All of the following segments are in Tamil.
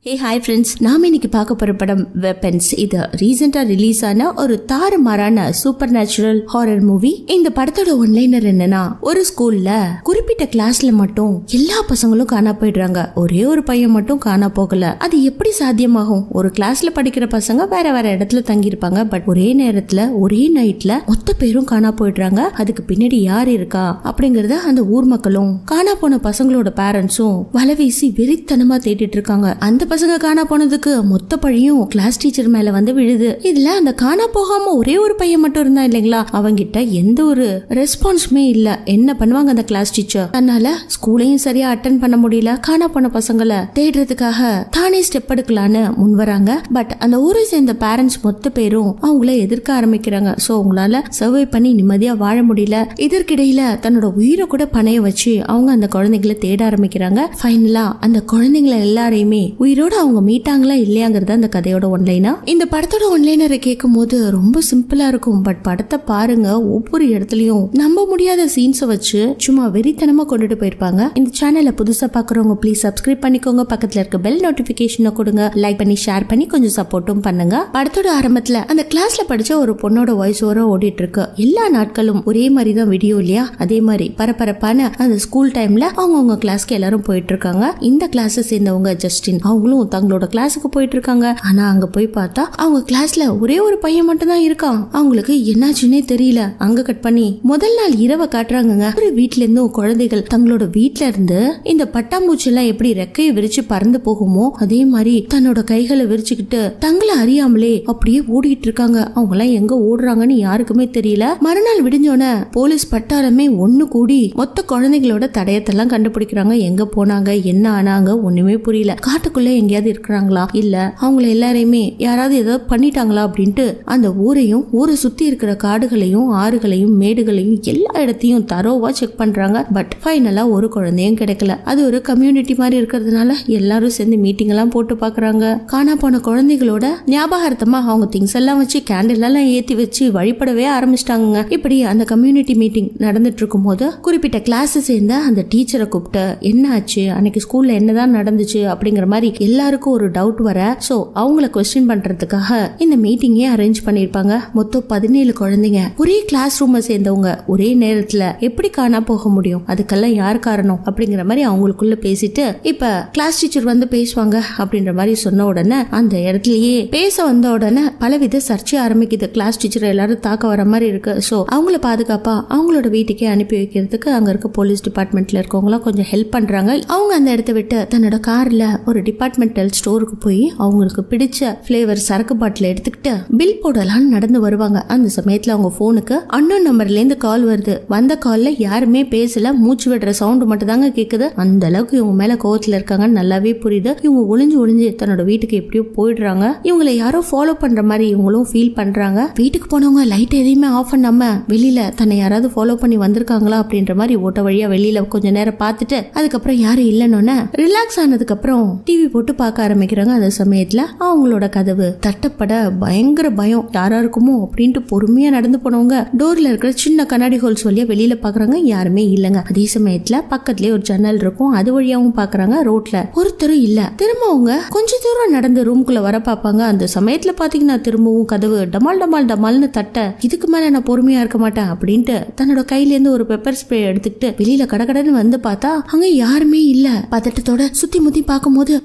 ஹே ஹாய் ஃப்ரெண்ட்ஸ், நாம இன்னைக்கு பார்க்க போற படம் வெப்பன்ஸ். இது ரீசெண்டா ரிலீஸ் ஆன ஒரு தாறுமாறான சூப்பர் நேச்சுரல் ஹாரர் மூவி. இந்த படத்தோட ஒன்லைனர் என்னன்னா, ஒரு ஸ்கூல்ல குறிப்பிட்ட கிளாஸ்ல மட்டும் எல்லா பசங்களும் காணா போயிடுறாங்க, ஒரே ஒரு பையன் மட்டும் காணா போகல. அது எப்படி சாத்தியமாகும்? ஒரு கிளாஸ்ல படிக்கிற பசங்க வேற வேற இடத்துல தங்கி இருப்பாங்க, பட் ஒரே நேரத்துல ஒரே நைட்ல மொத்த பேரும் காணா போயிடுறாங்க. அதுக்கு பின்னாடி யார் இருக்கா அப்படிங்கறத அந்த ஊர் மக்களும் காணா போன பசங்களோட பேரண்ட்ஸும் வலை வீசி வெறித்தனமா தேடிட்டு இருக்காங்க. அந்த பசங்க காணா போனதுக்கு மொத்த பழியும் கிளாஸ் டீச்சர் மேல வந்து விழுது. இதுல அந்த காணா போகாம ஒரே ஒரு பையன் மட்டும் இருந்தா இல்லைங்களா, அவங்கிட்ட எந்த ஒரு ரெஸ்பான்ஸுமே இல்ல. என்ன பண்ணுவாங்க அந்த கிளாஸ் டீச்சர்? அதனால ஸ்கூலையும் சரியா அட்டென்ட் பண்ண முடியல. காணா போன பசங்களை தேடுறதுக்காக தானே ஸ்டெப் எடுக்கலான்னு முன் வராங்க. பட் அந்த ஊரை சேர்ந்த பேரண்ட்ஸ் மொத்த பேரும் அவங்கள எதிர்க்க ஆரம்பிக்கிறாங்க. சோ அவங்களால சர்வை பண்ணி நிம்மதியா வாழ முடியல. இதற்கிடையில தன்னோட உயிரை கூட பணைய வச்சு அவங்க அந்த குழந்தைகளை தேட ஆரம்பிக்கிறாங்க. ஃபைனலா அந்த குழந்தைங்களை எல்லாரையுமே உயிரோட அவங்க மீட்டாங்களா இல்லையாங்கிறது அந்த கதையோட ஒன்லைனா. இந்த படத்தோட ஒன்லைனரை கேட்கும் போது ரொம்ப சிம்பிளா இருக்கும், பட் படத்தை பாருங்க, ஒவ்வொரு இடத்துலயும் நம்ப முடியாத சீன்ஸை வச்சு சும்மா வெறித்தனமா கொண்டுட்டு போயிருப்பாங்க. இந்த சேனலை புதுசா பாக்குறவங்க ப்ளீஸ் சப்ஸ்கிரைப் பண்ணிக்கோங்க, பக்கத்துல இருக்க பெல் நோட்டிபிகேஷனை கொடுங்க, லைக் பண்ணி ஷேர் பண்ணி கொஞ்சம் சப்போர்ட்டும் பண்ணுங்க. படத்தோட ஆரம்பத்துல அந்த கிளாஸ்ல படிச்ச ஒரு பொண்ணோட வாய்ஸ் ஓவரா ஓடிட்டு இருக்கு. எல்லா நாட்களும் ஒரே மாதிரி தான் வீடியோ இல்லையா, அதே மாதிரி பரபரப்பான அந்த ஸ்கூல் டைம்ல அவங்க கிளாஸ்க்கு எல்லாரும் போயிட்டு இருக்காங்க. இந்த கிளாஸ் சேர்ந்தவங்க ஜஸ்டின் அவங்களும் தங்களோட கிளாஸுக்கு போயிட்டு இருக்காங்க. ஆனா அங்க போய் பார்த்தா அவங்க கிளாஸ்ல ஒரே ஒரு பையன் மட்டும் தான் இருக்கான். அவங்களுக்கு என்னாச்சுன்னே தெரியல. அங்க கட் பண்ணி முதல் நாள் இரவை காட்டுறாங்க. ஒரு வீட்ல இருந்தும் குழந்தைகள் தங்களோட வீட்ல இருந்து இந்த பட்டாம்பூச்சி எல்லாம் எப்படி ரெக்கையை விரிச்சு பறந்து போகுமோ அதே மாதிரி தன்னோட கைகளை விரிச்சுக்கிட்டு தங்களை அறியாமலே அப்படியே ஓடிட்டு இருக்காங்க. அவங்க எல்லாம் எங்க ஓடுறாங்கன்னு யாருக்குமே தெரியல. மறுநாள் விடிஞ்சோன போலீஸ் பட்டாளமே ஒண்ணு கூடி மொத்த குழந்தைகளோட தடயத்தெல்லாம் கண்டுபிடிக்கிறாங்க. எங்க போனாங்க, என்ன ஆனாங்க, ஒண்ணுமே புரியல. காட்டுக்குள்ள எங்கேயாவது இருக்கிறாங்களா, இல்ல அவங்கள எல்லாரையுமே யாராவது ஏதாவது பண்ணிட்டாங்களா அப்படின்ட்டு அந்த ஊரையும் ஊரை சுத்தி இருக்கிற காடுகளையும் ஆறுகளையும் மேடுகளையும் எல்லா இடத்தையும் தரோவா செக் பண்றாங்க. பட் ஃபைனலா ஒரு குழந்தையும் கிடைக்கல. அது ஒரு கம்யூனிட்டி மாதிரி இருக்கிறதுனால எல்லாரும் சேர்ந்து மீட்டிங் எல்லாம் போட்டு பாக்குறாங்க. காணா போன குழந்தைகளோட ஞாபகார்த்தமா அவங்க திங்ஸ் எல்லாம் வச்சு கேண்டில் எல்லாம் ஏத்தி வச்சு வழிபடவே ஆரம்பிச்சிட்டாங்க. இப்படி அந்த கம்யூனிட்டி மீட்டிங் நடந்துட்டு இருக்கும் போது குறிப்பிட்ட கிளாஸ் சேர்ந்த அந்த டீச்சரை கூப்பிட்டு என்ன ஆச்சு, அன்னைக்கு ஸ்கூல்ல என்னதான் நடந்துச்சு அப்படிங்கிற மாதிரி எல்லாருக்கும் ஒரு டவுட் வர, சோ அவங்கள क्वेश्चन பண்றதுக்காக இந்த மீட்டிங்கே அரேஞ்ச் பண்ணிருப்பாங்க. மொத்தம் 17 குழந்தைங்க ஒரே கிளாஸ் ரூமை சேர்ந்தவங்க ஒரே நேரத்துல எப்படி காணா போக முடியும், அதுக்கெல்லாம் யார் காரணம் அப்படிங்கிற மாதிரி அவங்களுக்குள்ள பேசிட்டு இப்ப கிளாஸ் டீச்சர் வந்து பேசுவாங்க அப்படின்ற மாதிரி சொன்ன உடனே அந்த இடத்துலயே பேச வந்த உடனே பலவித சர்ச்சை ஆரம்பிக்குது. கிளாஸ் டீச்சர் எல்லாரும் தாக்க வர மாதிரி இருக்கு. சோ அவங்கள பாதுகாப்பா அவங்களோட வீட்டுக்கே அனுப்பி வைக்கிறதுக்கு அங்க இருக்க போலீஸ் டிபார்ட்மெண்ட்ல இருக்கவங்க கொஞ்சம் ஹெல்ப் பண்றாங்க. அவங்க அந்த இடத்த விட்டு தன்னோட கார்ல ஒரு டிபார்ட்மெண்டல் ஸ்டோருக்கு போய் அவங்களுக்கு பிடிச்ச ஃபிளேவர் சரக்கு பாட்டில் எடுத்துக்கிட்டு பில் போடலான்னு நடந்து வருவாங்க. அந்த சமயத்துல அவங்க போனுக்கு அன்னோன் நம்பர்ல இருந்து கால் வருது. வந்த கால்ல யாருமே பேசல, மூச்சு விடுற சவுண்ட் மட்டும் தாங்க கேக்குது. அந்த அளவுக்கு இவங்க மேல கோவத்துல இருக்காங்க நல்லாவே புரியுது. இவங்க ஒளிஞ்சு தன்னோட வீட்டுக்கு எப்படியோ போயிடுறாங்க. இவங்களை யாரோ ஃபாலோ பண்ற மாதிரி இவங்களும் ஃபீல் பண்றாங்க. வீட்டுக்கு போனவங்க லைட் எதையுமே ஆஃப் பண்ணாம வெளியில தன்னை யாராவது ஃபாலோ பண்ணி வந்திருக்காங்களா அப்படின்ற மாதிரி ஓட்ட வழியா வெளியில கொஞ்ச நேரம் பார்த்துட்டு அதுக்கப்புறம் யாரும் இல்லைன்னு ரிலாக்ஸ் ஆனதுக்கு அப்புறம் டிவி போட்டு பார்க்க ஆரம்பிக்கிறாங்க. அந்த சமயத்துல அவங்களோட கதவு தட்டப்பட பயங்கர பயம் யாரா இருக்குமோ அப்படின்ட்டு பொறுமையா நடந்து போனவங்க டோர்ல இருக்கிற சின்ன கண்ணாடி ஹோல்ஸ் வழியா வெளியில பாக்குறாங்க. யாருமே இல்லங்க. அதே சமயத்துல பக்கத்துலயே ஒரு ஜன்னல் இருக்கும், அது வழியாவும் பாக்குறாங்க. ரோட்ல ஒருத்தரும் இல்ல. திரும்ப அவங்க கொஞ்ச தூரம் நடந்து ரூம்குள்ள வர பாப்பாங்க. அந்த சமயத்துல பாத்தீங்கன்னா திரும்பவும் கதவு டமால் டமால் டமால்னு தட்ட, இதுக்கு மேல நான் பொறுமையா இருக்க மாட்டேன் அப்படின்ட்டு தன்னோட கையில இருந்து ஒரு பெப்பர் ஸ்ப்ரே எடுத்துக்கிட்டு வெளியில கடகடன்னு வந்து பார்த்தா அங்க யாருமே இல்ல. பதட்டத்தோட சுத்தி முத்தி பார்க்கும்போது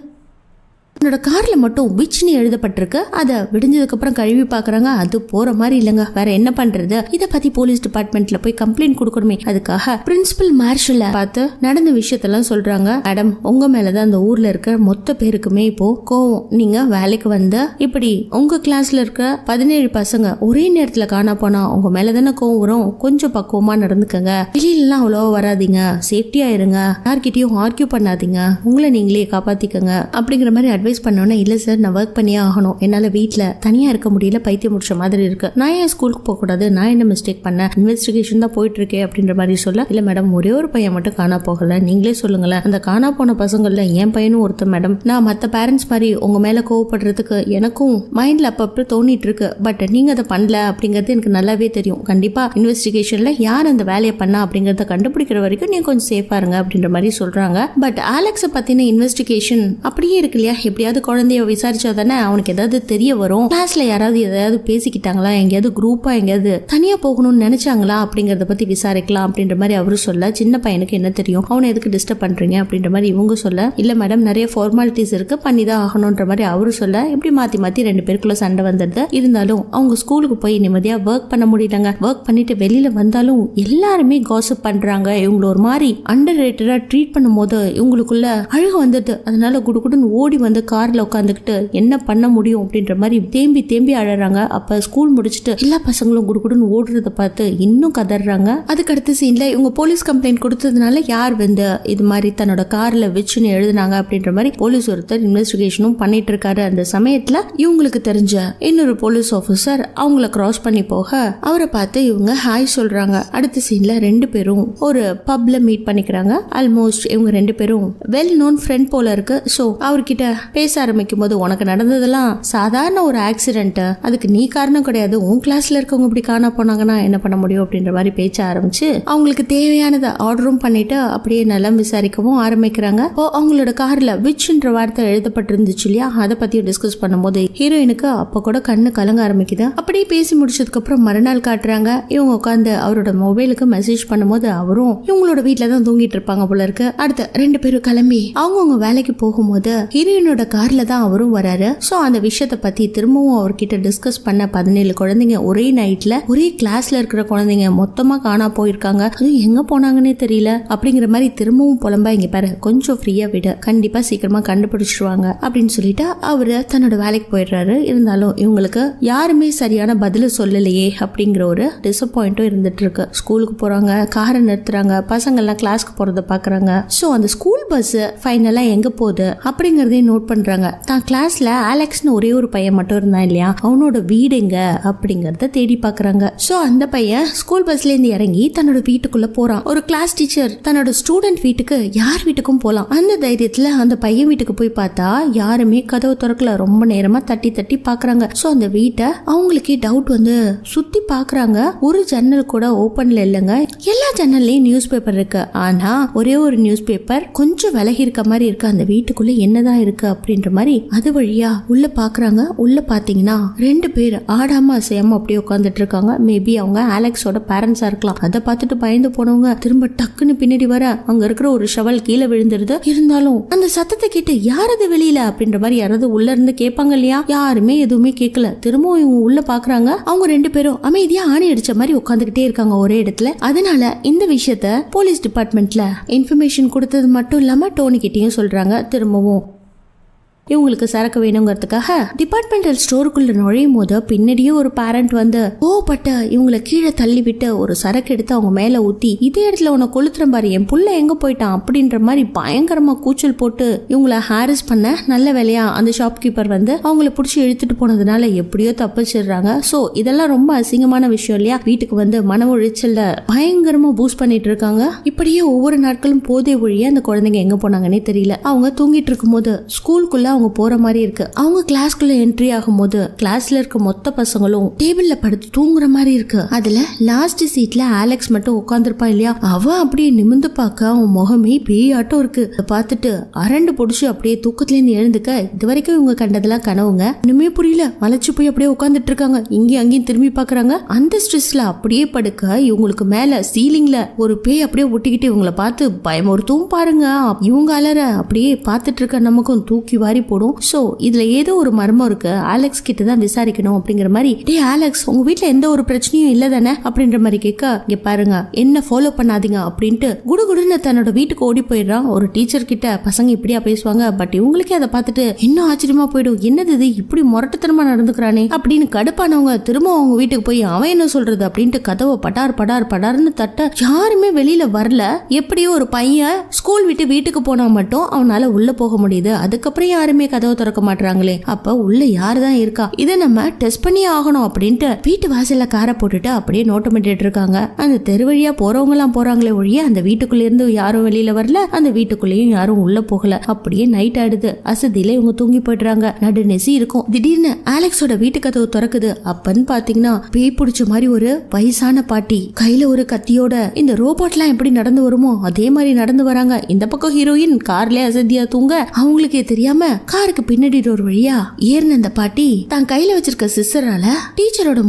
என்னோட கார்ல மட்டும் விச்னு எழுதப்பட்டிருக்கு. அதை விடிஞ்சதுக்கு அப்புறம் கழுவி பாக்குறாங்க. அது போற மாதிரி இல்லங்க. வேற என்ன பண்றது? இத பத்தி போலீஸ் டிபார்ட்மெண்ட்ல போய் கம்ப்ளைண்ட் கொடுக்கணுமே. அதுக்காக பிரின்சிபல் மார்ஷல பார்த்து நடந்த விஷயத்தெல்லாம் சொல்றாங்க. மேடம், உங்க மேலதான் அந்த ஊர்ல இருக்க மொத்த பேருக்குமே இப்போ கோவம். நீங்க வேலைக்கு வந்து இப்படி உங்க கிளாஸ்ல இருக்க 17 பசங்க ஒரே நேரத்துல காணா போனா உங்க மேலதானே கோவம் வரும். கொஞ்சம் பக்குவமா நடந்துக்கங்க. வெளியிலாம் அவ்வளவா வராதிங்க, சேஃப்டியா இருங்க, யார்கிட்டயும் ஆர்கியூ பண்ணாதீங்க, உங்களை நீங்களே காப்பாத்திக்கங்க அப்படிங்கிற மாதிரி அட்வைஸ் பண்ணோன்னா, இல்ல சார் நான் ஒர்க் பண்ணியே ஆகணும், என்னால வீட்டுல தனியா இருக்க முடியல, பைத்தியம் முடிச்ச மாதிரி இருக்கு, நான் ஏன் ஸ்கூலுக்கு போக கூடாது, நான் என்ன மிஸ்டேக் பண்ணேன், இன்வெஸ்டிகேஷன் தான் போயிட்டு இருக்கேன் அப்படின்ற மாதிரி சொல்ல, இல்ல மேடம் ஒரே ஒரு பையன் மட்டும் காணா போகல, நீங்களே சொல்லுங்களேன், அந்த காணா போன பசங்கள்ல என் பையனும் ஒருத்தர் மேடம், நான் மத்த பேரண்ட்ஸ் மாதிரி உங்க மேல கோவப்படுறதுக்கு எனக்கும் மைண்ட்ல அப்பப்ப தோணிட்டு இருக்கு, பட் நீங்க அதை பண்ணல அப்படிங்கறது எனக்கு நல்லாவே தெரியும், கண்டிப்பா இன்வெஸ்டிகேஷன்ல யார் அந்த வேலையை பண்ணா அப்படிங்கறத கண்டுபிடிக்கிற வரைக்கும் நீங்க கொஞ்சம் சேஃபா இருங்க அப்படின்ற மாதிரி சொல்றாங்க. பட் ஆலெக்ஸ பத்தின இன்வெஸ்டிகேஷன் அப்படியே இருக்கு இல்லையா, எப்படி எப்படியாவது குழந்தைய விசாரிச்சா தானே அவனுக்கு ஏதாவது தெரிய வரும். கிளாஸ்ல யாராவது ஏதாவது பேசிக்கிட்டாங்களா, எங்கேயாவது குரூப்பா எங்கேயாவது தனியா போகணும்னு நினைச்சாங்களா அப்படிங்கறத பத்தி விசாரிக்கலாம் அப்படின்ற மாதிரி அவரு சொல்ல, சின்ன பையனுக்கு என்ன தெரியும், அவனை எதுக்கு டிஸ்டர்ப் பண்றீங்க அப்படின்ற மாதிரி இவங்க சொல்ல, இல்ல மேடம் நிறைய ஃபார்மாலிட்டிஸ் இருக்கு பண்ணிதான் ஆகணும்ன்ற மாதிரி அவரு சொல்ல, இப்படி மாத்தி மாத்தி 2 பேருக்குள்ள சண்டை வந்துடுது. இருந்தாலும் அவங்க ஸ்கூலுக்கு போய் நிம்மதியா ஒர்க் பண்ண முடியலங்க. ஒர்க் பண்ணிட்டு வெளியில வந்தாலும் எல்லாருமே காசிப் பண்றாங்க. இவங்களை ஒரு மாதிரி அண்டர் ரேட்டடா ட்ரீட் பண்ணும்போது இவங்களுக்குள்ள அழுக வந்துடுது. அதனால குடுகுடுன்னு ஓடி வந்து கார்ல உட்காந்துக்கிட்டு என்ன பண்ண முடியும் அப்படின்ற மாதிரி தேம்பி தேம்பி அழறாங்க. அப்ப ஸ்கூல் முடிச்சுட்டு எல்லா பசங்களும் குடுகுடுன்னு ஓடுறத பார்த்து இன்னும் கதறாங்க. அதுக்கு அடுத்த சீன்ல இவங்க போலீஸ் கம்ப்ளைண்ட் கொடுத்ததுனால யார் வந்து இது மாதிரி தன்னோட கார்ல வச்சுன்னு எழுதுனாங்க அப்படின்ற மாதிரி போலீஸ் ஒருத்தர் இன்வெஸ்டிகேஷனும் பண்ணிட்டு இருக்காரு. அந்த சமயத்துல இவங்களுக்கு தெரிஞ்ச இன்னொரு போலீஸ் ஆபீசர் அவங்கள கிராஸ் பண்ணி போக அவரை பார்த்து இவங்க ஹாய் சொல்றாங்க. அடுத்த சீன்ல 2 பேரும் ஒரு பப்ல மீட் பண்ணிக்கிறாங்க. ஆல்மோஸ்ட் இவங்க 2 பேரும் வெல் நோன் ஃப்ரெண்ட் போல இருக்கு. சோ அவர்கிட்ட பேச ஆரம்பிக்கும் போது, உனக்கு நடந்ததெல்லாம் சாதாரண ஒரு ஆக்சிடென்ட், அதுக்கு நீ காரணம் கிடையாது, உன் கிளாஸ்ல இருக்கவங்க இப்படி காணா போனாங்கன்னா என்ன பண்ண முடியும் அப்படின்ற மாதிரி பேச ஆரம்பிச்சு அவங்களுக்கு தேவையானதை ஆர்டரும் பண்ணிட்டு அப்படியே நலம் விசாரிக்கவும் ஆரம்பிக்கிறாங்க. அவங்களோட கார்ல விச்ன்ற வார்த்தை எழுதப்பட்டிருந்துச்சு இல்லையா, அதை பத்தியும் டிஸ்கஸ் பண்ணும்போது ஹீரோயினுக்கு அப்ப கூட கண்ணு கலங்க ஆரம்பிக்குது. அப்படியே பேசி முடிச்சதுக்கு அப்புறம் மறுநாள் காட்டுறாங்க. இவங்க உட்காந்து அவரோட மொபைலுக்கு மெசேஜ் பண்ணும்போது அவரும் இவங்களோட வீட்டுல தான் தூங்கிட்டு இருப்பாங்க போல இருக்கு. அடுத்து 2 பேரும் கிளம்பி அவங்கவுங்க வேலைக்கு போகும்போது ஹீரோயினோட கார்ல தான் அவரும் வராரு. சோ அந்த விஷயத்த பத்தி திரும்பவும் அவர்கிட்ட டிஸ்கஸ் பண்ண 17 குழந்தைங்க ஒரே நைட்ல ஒரே கிளாஸ்ல இருக்கிற குழந்தைங்க மொத்தமா காணா போயிருக்காங்க, அதுவும் எங்க போனாங்கன்னே தெரியல அப்படிங்கிற மாதிரி திரும்பவும் புலம்பா, இங்க பாரு கொஞ்சம் ஃப்ரீயா விடு, கண்டிப்பா சீக்கிரமா கண்டுபிடிச்சிருவாங்க அப்படின்னு சொல்லிட்டு அவரு தன்னோட வேலைக்கு போயிடுறாரு. இருந்தாலும் இவங்களுக்கு யாருமே சரியான பதில சொல்லலையே அப்படிங்கிற ஒரு டிசப்பாயிண்டும் இருந்துட்டு இருக்கு. ஸ்கூலுக்கு போறாங்க, காரை நிறுத்துறாங்க, பசங்க எல்லாம் கிளாஸ்க்கு போறத பாக்குறாங்க. சோ அந்த ஸ்கூல் பஸ் ஃபைனலா எங்க போகுது அப்படிங்கறதையும் நோட் பண்றாங்க. தான் கிளாஸ்ல அலெக்ஸ்னு ஒரே ஒரு பையன் மட்டும் இருந்தான் இல்லையா, அவனோட வீடு எங்க அப்படிங்கறத தேடி பாக்குறாங்க. சோ அந்த பையன் ஸ்கூல் பஸ்ல இருந்து இறங்கி தன்னோட வீட்டுக்குள்ள போறான். ஒரு கிளாஸ் டீச்சர் தன்னோட ஸ்டூடெண்ட் வீட்டுக்கு யார் வீட்டுக்கும் போலாம். அந்த தைரியத்துல அந்த பையன் வீட்டுக்கு போய் பார்த்தா யாருமே கதவு திறக்கல. ரொம்ப நேரமா தட்டி தட்டி பாக்குறாங்க. சோ அந்த வீட்டை அவங்களுக்கே டவுட் வந்து சுத்தி பாக்குறாங்க. ஒரு ஜன்னல் கூட ஓபன்ல இல்லைங்க. எல்லா ஜன்னல்லையும் நியூஸ் பேப்பர் இருக்கு. ஆனா ஒரே ஒரு நியூஸ் பேப்பர் கொஞ்சம் விலகி இருக்க மாதிரி இருக்கு. அந்த வீட்டுக்குள்ள என்னதான் இருக்கு அப்படின்ற மாதிரி அது வழியா உள்ள பாக்குறாங்க. உள்ள பாத்தீங்கன்னா 2 பேர் ஆடாம அசையாம அப்படியே உட்காந்துட்டு இருக்காங்க. மேபி அவங்க அலெக்ஸோட பேரண்ட்ஸா இருக்கலாம். அதை பார்த்துட்டு பயந்து போனவங்க திரும்ப டக்குன்னு பின்னாடி வர அங்க இருக்கிற ஒரு ஷவல் கீழே விழுந்துருது. இருந்தாலும் அந்த சத்தத்தை கேட்டு யாரது வெளியில அப்படின்ற மாதிரி யாராவது உள்ள இருந்து கேட்பாங்க இல்லையா, யாருமே எதுவுமே கேட்கல. திரும்பவும் இவங்க உள்ள பாக்குறாங்க. அவங்க 2 பேரும் அமைதியா ஆணி அடிச்ச மாதிரி உட்காந்துக்கிட்டே இருக்காங்க ஒரே இடத்துல. அதனால இந்த விஷயத்த போலீஸ் டிபார்ட்மெண்ட்ல இன்ஃபர்மேஷன் கொடுத்தது மட்டும் இல்லாம டோனி கிட்டையும் சொல்றாங்க. திரும்பவும் இவங்களுக்கு சரக்கு வேணுங்கிறதுக்காக டிபார்ட்மெண்டல் ஸ்டோருக்குள்ள நுழையும் போது பின்னாடியே ஒரு பேரண்ட் வந்து கோவப்பட்ட இவங்களை கீழே தள்ளி விட்டு ஒரு சரக்கு எடுத்து அவங்க மேல ஊத்தி, இதே இடத்துல உன்னை கொளுத்துறேன் பாரு, என் புள்ள எங்க போயிட்டான் அப்படின்ற மாதிரி பயங்கரமா கூச்சல் போட்டு இவங்கள ஹாரஸ் பண்ண, நல்ல வேலையா அந்த ஷாப்கீப்பர் வந்து அவங்கள பிடிச்சி இழுத்துட்டு போனதுனால எப்படியோ தப்பிச்சிடுறாங்க. சோ இதெல்லாம் ரொம்ப அசிங்கமான விஷயம் இல்லையா. வீட்டுக்கு வந்து மன உளைச்சல்ல பயங்கரமா பூஸ்ட் பண்ணிட்டு இருக்காங்க. இப்படியே ஒவ்வொரு நாட்களும் போதே ஒழிய அந்த குழந்தைங்க எங்க போனாங்கன்னே தெரியல. அவங்க தூங்கிட்டு இருக்கும் போது ஸ்கூலுக்குள்ள அவங்க போற மாதிரி இருக்கு. அவங்க கிளாஸ்க்குள்ள என்ட்ரி ஆகும்போது கிளாஸ்ல இருக்க மொத்த பசங்களும் டேபிள்ல படுத்து தூங்குற மாதிரி இருக்கு. அதுல லாஸ்ட் சீட்ல அலெக்ஸ் மட்டும் உட்கார்ந்துருப்பான் இல்லையா, அவன் அப்படியே நிமிந்து பார்க்க அவன் முகமே பேயாட்டம் இருக்கு. அதை பார்த்துட்டு அரண்டு பொடிச்சு அப்படியே தூக்கத்துல இருந்து எழுந்துக்க, இது வரைக்கும் இவங்க கண்டதெல்லாம் கனவுங்க, இன்னுமே புரியல, மலைச்சு போய் அப்படியே உட்கார்ந்துட்டு இருக்காங்க. இங்கேயும் அங்கேயும் திரும்பி பாக்குறாங்க. அந்த ஸ்ட்ரெஸ்ல அப்படியே படுக்க இவங்களுக்கு மேல சீலிங்ல ஒரு பேய் அப்படியே ஒட்டிக்கிட்டு இவங்களை பார்த்து பயமுறுத்தும் பாருங்க. இவங்க அலற அப்படியே பார்த்துட்டு இருக்க நமக்கும் தூக்கி வாரி போடும். சோ இதுல ஏதோ ஒரு மர்மம் இருக்கு, அலெக்ஸ் கிட்ட தான் விசாரிக்கணும் அப்படிங்கிற மாதிரி. டே அலெக்ஸ், உங்க வீட்டுல எந்த ஒரு பிரச்சனையும் இல்ல தானே அப்படின்ற மாதிரி கேட்க, இங்க பாருங்க என்ன ஃபாலோ பண்ணாதீங்க அப்படின்ட்டு குடுகுடுன்னு தன்னோட வீட்டுக்கு ஓடி போயிடுறான். ஒரு டீச்சர் கிட்ட பசங்க இப்படியா பேசுவாங்க, பட் இவங்களுக்கே அதை பார்த்துட்டு இன்னும் ஆச்சரியமா போயிடும், என்னது இது இப்படி முரட்டுத்தனமா நடந்துக்கிறானே அப்படின்னு கடுப்பானவங்க திரும்ப அவங்க வீட்டுக்கு போய் அவன் என்ன சொல்றது அப்படின்ட்டு கதவை படார் படார் படார்னு தட்ட, யாருமே வெளியில வரல. எப்படியோ ஒரு பையன் ஸ்கூல் விட்டு வீட்டுக்கு போனா மட்டும் அவனால உள்ள போக முடியுது. அதுக்கப்புறம் யாருமே கதவை திறக்க மாட்டாங்களே, அப்ப உள்ள யாருதான் இருக்கா, இதை நம்ம டெஸ்ட் பண்ணி ஆகணும் அப்படின்ட்டு வீட்டு வாசல்ல காரை போட்டுட்டு அப்படியே நோட்டமிட்டு இருக்காங்க. அந்த தெரு வழியா போறவங்க எல்லாம் போறாங்களே ஒழிய அந்த வீட்டுக்குள்ள இருந்து யாரும் வெளியில வரல, அந்த வீட்டுக்குள்ளேயும் யாரும் உள்ள போகல. அப்படியே நைட் ஆயிடுது. அசதியில இவங்க தூங்கி போயிடுறாங்க. நடு நெசி இருக்கும். திடீர்னு அலெக்ஸோட வீட்டு கதவு திறக்குது. அப்பன்னு பாத்தீங்கன்னா பேய் பிடிச்ச மாதிரி ஒரு வயசான பாட்டி கையில ஒரு கத்தியோட, இந்த ரோபோட் எல்லாம் எப்படி நடந்து வருமோ அதே மாதிரி நடந்து வராங்க. இந்த பக்கம் ஹீரோயின் கார்ல அசதியா தூங்க அவங்களுக்கே தெரியாம காருக்கு பின்னாடி ஒரு வழியா ஏறின அந்த பாட்டி தான் கையில வச்சிருக்க சிஸ்டரால டீச்சரோட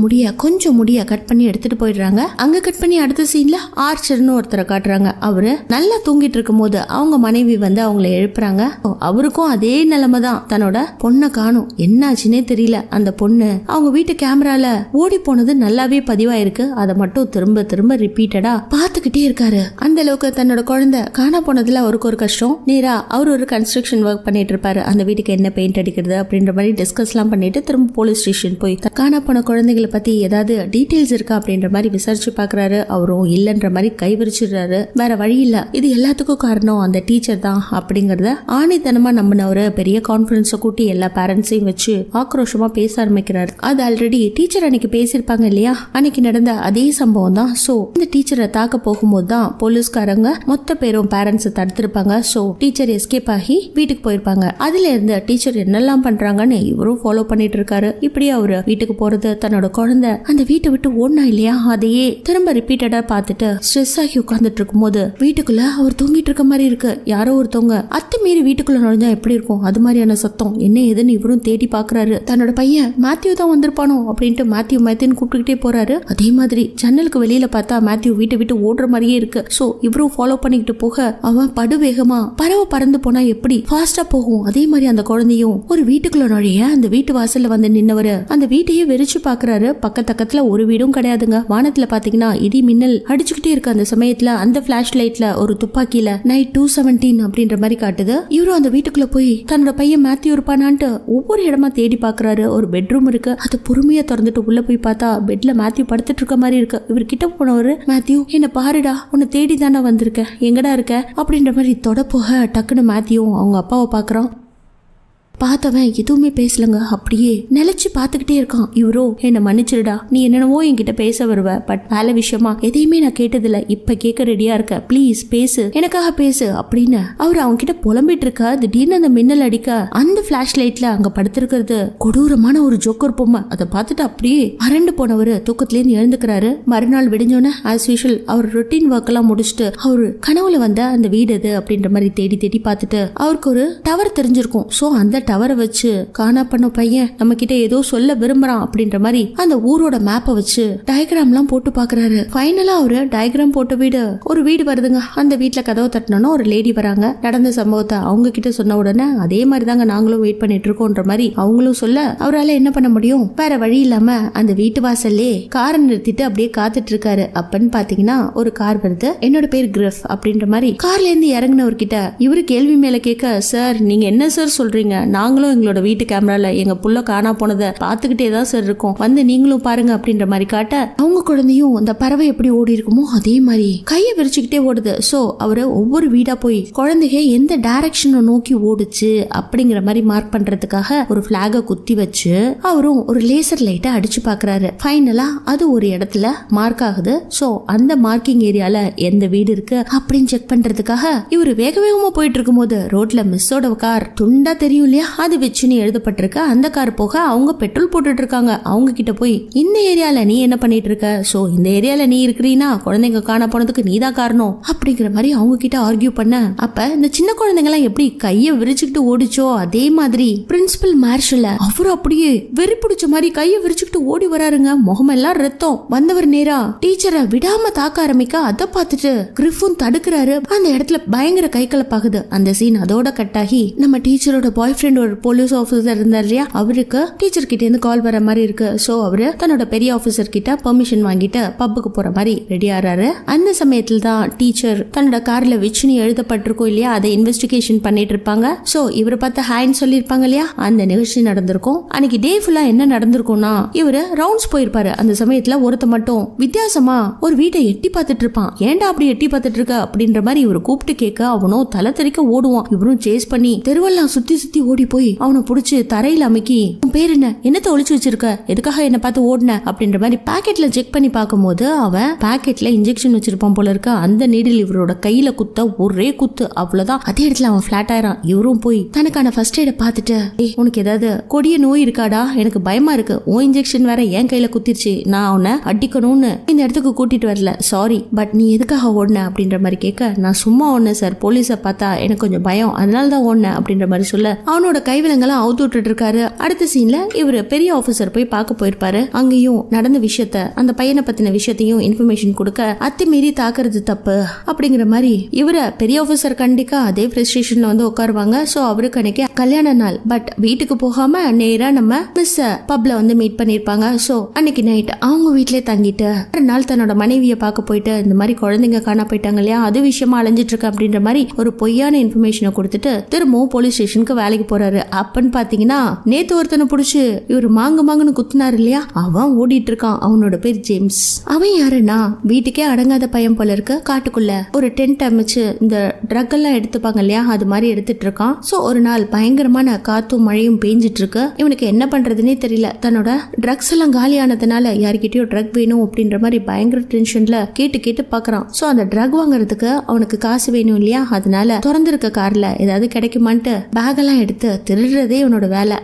கொஞ்சம் முடிய கட் பண்ணி எடுத்துட்டு போயிடுறாங்க. அங்க கட் பண்ணி அடுத்த சீன்ல ஆர்ச்சர்னு ஒருத்தரை காட்டுறாங்க. அவரு நல்லா தூங்கிட்டு இருக்கும் போது அவங்க மனைவி வந்து அவங்கள எழுப்புறாங்க. அவருக்கும் அதே நிலைமை தான். தன்னோட பொண்ணை காணும், என்னாச்சுன்னே தெரியல. அந்த பொண்ணு அவங்க வீட்டு கேமரால ஓடி போனது நல்லாவே பதிவாயிருக்கு. அதை மட்டும் திரும்ப திரும்ப ரிப்பீட்டடா பாத்துக்கிட்டே இருக்காரு. அந்த அளவுக்கு தன்னோட குழந்தை காணா போனதுல அவருக்கு ஒரு கஷ்டம். நேரா அவர் ஒரு கன்ஸ்ட்ரக்ஷன் ஒர்க் பண்ணிட்டு இருப்பாரு. அந்த வீட்டுக்கு என்ன பெயிண்ட் அடிக்கிறது அப்படின்ற மாதிரி டிஸ்கஸ் எல்லாம் பண்ணிட்டு திரும்ப போலீஸ் ஸ்டேஷன் போய் காணா போன குழந்தைகளை பத்தி ஏதாவது டீடைல்ஸ் இருக்கா அப்படின்ற மாதிரி விசாரிச்சு பாக்குறாரு. அவரும் இல்லன்ற மாதிரி கை விரிச்சிடுறாரு. வேற வழி இல்ல, இது எல்லாத்துக்கும் காரணம் அந்த டீச்சர் தான் அப்படிங்கறத ஆணித்தனமா நம்பினவரு பெரிய கான்ஃபரன்ஸ கூட்டி எல்லா பேரண்ட்ஸையும் வச்சு ஆக்ரோஷமா பேச ஆரம்பிக்கிறாரு. அது ஆல்ரெடி டீச்சர் அன்னைக்கு பேசியிருப்பாங்க இல்லையா, அன்னைக்கு நடந்த அதே சம்பவம் தான். சோ இந்த டீச்சரை தாக்க போகும்போது தான் போலீஸ்காரங்க மொத்த பேரும் பேரண்ட்ஸ் தடுத்திருப்பாங்க. சோ டீச்சர் எஸ்கேப் ஆகி வீட்டுக்கு போயிருப்பாங்க. அதுல இருந்து டீச்சர் என்னெல்லாம் பண்றாங்கன்னு இவரும் ஃபாலோ பண்ணிட்டு இருக்காரு. இப்படி அவரு வீட்டுக்கு போறது, தன்னோட குழந்தை அந்த வீட்டை விட்டு ஓடனா இல்லையா, அதையே திரும்ப ரிப்பீட்டடா பார்த்துட்டு ஸ்ட்ரெஸ் ஆகி உட்கார்ந்துட்டு இருக்கும் போது வீட்டுக்குள்ள அவர் தூங்கிட்டு இருக்க மாதிரி இருக்கு. யாரோ ஒருத்தவங்க அத்துமீறி வீட்டுக்குள்ள நுழைஞ்சா எப்படி இருக்கும், அது மாதிரியான சத்தம் என்ன ஏதுன்னு இவரும் தேடி பாக்குறாரு. தன்னோட பையன் மேத்யூ தான் வந்திருப்பானோ அப்படின்ட்டு மேத்யூன்னு கூப்பிட்டுக்கிட்டே போறாரு. அதே மாதிரி ஜன்னலுக்கு வெளியில பார்த்தா மேத்யூ வீட்டை விட்டு ஓடுற மாதிரியே இருக்கு. சோ இவரும் ஃபாலோ பண்ணிக்கிட்டு போக அவன் படுவேகமா பறவை பறந்து போனா எப்படி ஃபாஸ்டா போகும், அதே மாதிரி அந்த குழந்தையும் ஒரு வீட்டுக்குள்ள நுழைய அந்த வீட்டு வாசல்ல வந்து நின்னவரு அந்த வீட்டையே வெறிச்சு பாக்குறாரு. பக்கத்துல ஒரு வீடும் கிடையாதுங்க. வானத்துல பாத்தீங்கன்னா இடி மின்னல் அடிச்சுக்கிட்டே இருக்கு. அந்த சமயத்துல அந்த பிளாஷ் லைட்ல ஒரு துப்பாக்கியில நைட் 217 அப்படின்ற மாதிரி காட்டுது. இவரும் அந்த வீட்டுக்குள்ள போய் தன்னோட பையன் மேத்யூ இருப்பானான்ட்டு ஒவ்வொரு இடமா தேடி பாக்குறாரு. ஒரு பெட்ரூம் இருக்கு, அது பொறுமையா திறந்துட்டு உள்ள போய் பார்த்தா பெட்ல மேத்யூ படுத்துட்டு இருக்க மாதிரி இருக்கு. இவர் கிட்ட போனவரு, மேத்யூ என்ன பாருடா, உன்னை தேடி தானே வந்திருக்க, எங்கடா இருக்க அப்படின்ற மாதிரி தொட போக டக்குன்னு மேத்யூ அவங்க அப்பாவை பாக்குறான். பார்த்தவன் எதுவுமே பேசலங்க, அப்படியே நிலைச்சு பாத்துக்கிட்டே இருக்கான். இவரோ என்ன மன்னிச்சிருடா, நீ என்னென்னவோ என்கிட்ட பேச வருவ, பட் வேலை விஷயமா எதையுமே நான் கேட்டதில்ல, இப்ப கேட்க ரெடியா இருக்க, பிளீஸ் பேசு, எனக்காக பேசு அப்படின்னு அவர் அவங்க கிட்ட புலம்பிட்டு இருக்க. திடீர்னு அந்த மின்னல் அடிக்க அந்த பிளாஷ் லைட்ல அங்க படுத்திருக்கிறது கொடூரமான ஒரு ஜோக்கர் பொம்மை. அதை பார்த்துட்டு அப்படியே அரண்டு போனவரு தூக்கத்திலேருந்து எழுந்துக்கிறாரு. மறுநாள் விடிஞ்சோன்னு ஆஸ் யூஷுவல் அவர் ரொட்டீன் ஒர்க் எல்லாம் முடிச்சுட்டு அவரு கனவுல வந்த அந்த வீடு எது அப்படின்ற மாதிரி தேடி தேடி பார்த்துட்டு அவருக்கு ஒரு டவர் தெரிஞ்சிருக்கும். சோ அந்த டவரை வச்சு காணா பண்ண பையன் நம்ம கிட்ட ஏதோ சொல்ல விரும்புறான் அப்படின்ற மாதிரி அந்த ஊரோட மேப்பை வச்சு டயக்ராம் எல்லாம் போட்டு பாக்குறாரு. ஃபைனலா அவரு டயக்ராம் போட்ட ஒரு வீடு வருதுங்க. அந்த வீட்டுல கதவை தட்டினோன்னா ஒரு லேடி வராங்க. நடந்த சம்பவத்தை அவங்க கிட்ட சொன்ன உடனே அதே மாதிரி தாங்க நாங்களும் வெயிட் பண்ணிட்டு இருக்கோம்ன்ற மாதிரி அவங்களும் சொல்ல அவரால் என்ன பண்ண முடியும், வேற வழி இல்லாம அந்த வீட்டு வாசல்லே காரை நிறுத்திட்டு அப்படியே காத்துட்டு இருக்காரு. அப்பன்னு பாத்தீங்கன்னா ஒரு கார் வருது. என்னோட பேர் கிரிஃப் அப்படின்ற மாதிரி கார்ல இருந்து இறங்கினவர்கிட்ட இவரு கேள்வி மேல கேட்க, சார் நீங்க என்ன சார் சொல்றீங்க, நாங்களும் எங்களோட வீட்டு கேமரால எங்க புள்ள காணா போனதை பாத்துக்கிட்டே தான் சார் இருக்கோம், வந்து நீங்களும் பாருங்க அப்படின்ற மாதிரி காட்ட அவங்க குழந்தையும் அந்த பறவை எப்படி ஓடி இருக்குமோ அதே மாதிரி கையை விரிச்சுக்கிட்டே ஓடுது. சோ அவரு ஒவ்வொரு வீடா போய் குழந்தைங்க எந்த டைரக்ஷனை நோக்கி ஓடுச்சு அப்படிங்கிற மாதிரி மார்க் பண்றதுக்காக ஒரு பிளாக குத்தி வச்சு அவரும் ஒரு லேசர் லைட்டை அடிச்சு பாக்குறாரு. ஃபைனலா அது ஒரு இடத்துல மார்க் ஆகுது. சோ அந்த மார்க்கிங் ஏரியால எந்த வீடு இருக்கு அப்படின்னு செக் பண்றதுக்காக இவரு வேக வேகமா போயிட்டு இருக்கும் போது ரோட்ல மிஸ்ஸோட கார் துண்டா தெரியும் இல்லையா, அது வச்சுன்னு எழுதப்பட்டிருக்க அந்த கார் போக அவங்க பெட்ரோல் போட்டுட்டு இருக்காங்க. அவங்க கிட்ட போய் இந்த ஏரியால நீ என்ன பண்ணிட்டு இருக்க, சோ இந்த ஏரியால நீ இருக்கிறீனா குழந்தைங்க காண போனதுக்கு நீதான் காரணம் அப்படிங்கிற மாதிரி அவங்க கிட்ட ஆர்கியூ பண்ண, அப்ப இந்த சின்ன குழந்தைங்க எல்லாம் எப்படி கைய விரிச்சுக்கிட்டு ஓடிச்சோ அதே மாதிரி பிரின்சிபல் மார்ஷல் அவரு அப்படியே வெறி பிடிச்ச மாதிரி கைய விரிச்சுக்கிட்டு ஓடி வராருங்க. முகமெல்லாம் ரத்தம். வந்தவர் நேரா டீச்சரை விடாம தாக்க ஆரம்பிக்க அதை பார்த்துட்டு கிரிஃபும் தடுக்கிறாரு. அந்த இடத்துல பயங்கர கை கலப்பாகுது. அந்த சீன் அதோட கட் ஆகி நம்ம டீச்சரோட பாய் ஃப்ரெண்ட் ஒரு போலீஸ் ஆபீசர் இருந்தார் இல்லையா, அவருக்கு டீச்சர் கிட்ட இருந்து கால் வர மாதிரி இருக்கு. சோ அவரு தன்னோட பெரிய ஆபீசர் கிட்ட பெர்மிஷன் வாங்கிட்டு பப்புக்கு போற மாதிரி ரெடி ஆறாரு. அந்த சமயத்துல தான் டீச்சர் தன்னோட கார்ல விச்சுன்னு எழுதப்பட்டிருக்கும் இல்லையா, அதை இன்வெஸ்டிகேஷன் பண்ணிட்டு இருப்பாங்க. சோ இவரை பார்த்து ஹாய்ன்னு சொல்லிருப்பாங்க இல்லையா, அந்த நிகழ்ச்சி நடந்திருக்கும். அன்னைக்கு டே ஃபுல்லா என்ன நடந்திருக்கும்னா இவரு ரவுண்ட்ஸ் போயிருப்பாரு. அந்த சமயத்துல ஒருத்த மட்டும் வித்தியாசமா ஒரு வீட்டை எட்டி பார்த்துட்டு இருப்பான். ஏன்டா அப்படி எட்டி பார்த்துட்டு இருக்க அப்படின்ற மாதிரி இவரு கூப்பிட்டு கேட்க அவனும் தலை தெறிக்க ஓடுவான். இவரும் சேஸ் பண்ணி தெருவெல்லாம் சுத்தி சுத்தி ஓடி போய் அவனை புடிச்சு தரையில அமைக்கி, உன் பேர் என்ன, என்னத்த ஒளிச்சு வச்சிருக்க, எதுக்காக என்ன பார்த்து ஓடுன அப்படின்ற மாதிரி பாக்கெட்ல செக் பண்ணி பார்க்கும்போது அவன் பாக்கெட்ல இன்ஜெக்ஷன் வச்சிருப்பான் போல இருக்க. அந்த நீடில் இவரோட கையில குத்த ஒரே குத்து, அவ்வளவுதான். அதே இடத்துல அவன் பிளாட் ஆயிரான். இவரும் போய் தனக்கான ஃபர்ஸ்ட் எய்ட பார்த்துட்டு, உனக்கு ஏதாவது கொடிய நோய் இருக்காடா, எனக்கு பயமா இருக்கு, ஓ இன்ஜெக்ஷன் வேற என் கையில குத்திருச்சு, நான் அவனை அடிக்கணும்னு இந்த இடத்துக்கு கூட்டிட்டு வரல, சாரி, பட் நீ எதுக்காக ஓடுன அப்படின்ற மாதிரி கேட்க, நான் சும்மா ஓடுனேன் சார், போலீஸை பார்த்தா எனக்கு கொஞ்சம் பயம், அதனால தான் ஓடுனேன் அப்படின்ற மாதிரி சொல்ல அவனோட தன்னோட கைவிலங்கெல்லாம் அவுத்து விட்டுட்டு இருக்காரு. அடுத்த சீன்ல இவரு பெரிய ஆபீசர் போய் பார்க்க போயிருப்பாரு. அங்கேயும் நடந்த விஷயத்த, அந்த பையனை பத்தின விஷயத்தையும் இன்ஃபர்மேஷன் கொடுக்க, அத்துமீறி தாக்குறது தப்பு அப்படிங்கிற மாதிரி இவர பெரிய ஆபீசர் கண்டிக்கா அதே ஸ்டேஷன்ல வந்து உட்காருவாங்க. சோ அவருக்கு அன்னைக்கு கல்யாண நாள். பட் வீட்டுக்கு போகாம நேரா நம்ம மிஸ் பப்ல வந்து மீட் பண்ணிருப்பாங்க. சோ அன்னைக்கு நைட் அவங்க வீட்லயே தங்கிட்டு ஒரு நாள் தன்னோட மனைவியை பார்க்க போயிட்டு இந்த மாதிரி குழந்தைங்க காணா போயிட்டாங்க இல்லையா, அது விஷயமா அலைஞ்சிட்டு இருக்க அப்படின்ற மாதிரி ஒரு பொய்யான இன்ஃபர்மேஷனை கொடுத்துட்டு திரும்பவும் போலீஸ் ஸ்டேஷனுக்கு வேலைக்கு போறாரு. அப்பன்னு பாத்தீங்கன்னா நேத்து ஒருத்தனை புடிச்சு இவரு மாங்குன்னு குத்துனாரு இல்லையா, அவன் ஓடிட்டு இருக்கான். அவனோட பேர் ஜேம்ஸ். அவன் யாருன்னா வீட்டுக்கே அடங்காத பையன் போல இருக்கு. காட்டுக்குள்ள ஒரு டென்ட் அமைச்சு இந்த ட்ரக் எல்லாம் எடுத்துப்பாங்க இல்லையா, அது மாதிரி எடுத்துட்டு இருக்கான். சோ ஒரு நாள் பயங்கரமான காத்தும் மழையும் பெஞ்சிட்டு இருக்கு. இவனுக்கு என்ன பண்றதுன்னே தெரியல. தன்னோட ட்ரக்ஸ் எல்லாம் காலியானதுனால யாருக்கிட்டயோ ட்ரக் வேணும் அப்படின்ற மாதிரி பயங்கர டென்ஷன்ல கேட்டு பாக்குறான். சோ அந்த ட்ரக் வாங்குறதுக்கு அவனுக்கு காசு வேணும் இல்லையா, அதனால திறந்திருக்க கார்ல ஏதாவது கிடைக்குமான்ட்டு பேக் எல்லாம் எடுத்து திருடுறதே இவனோட வேலை.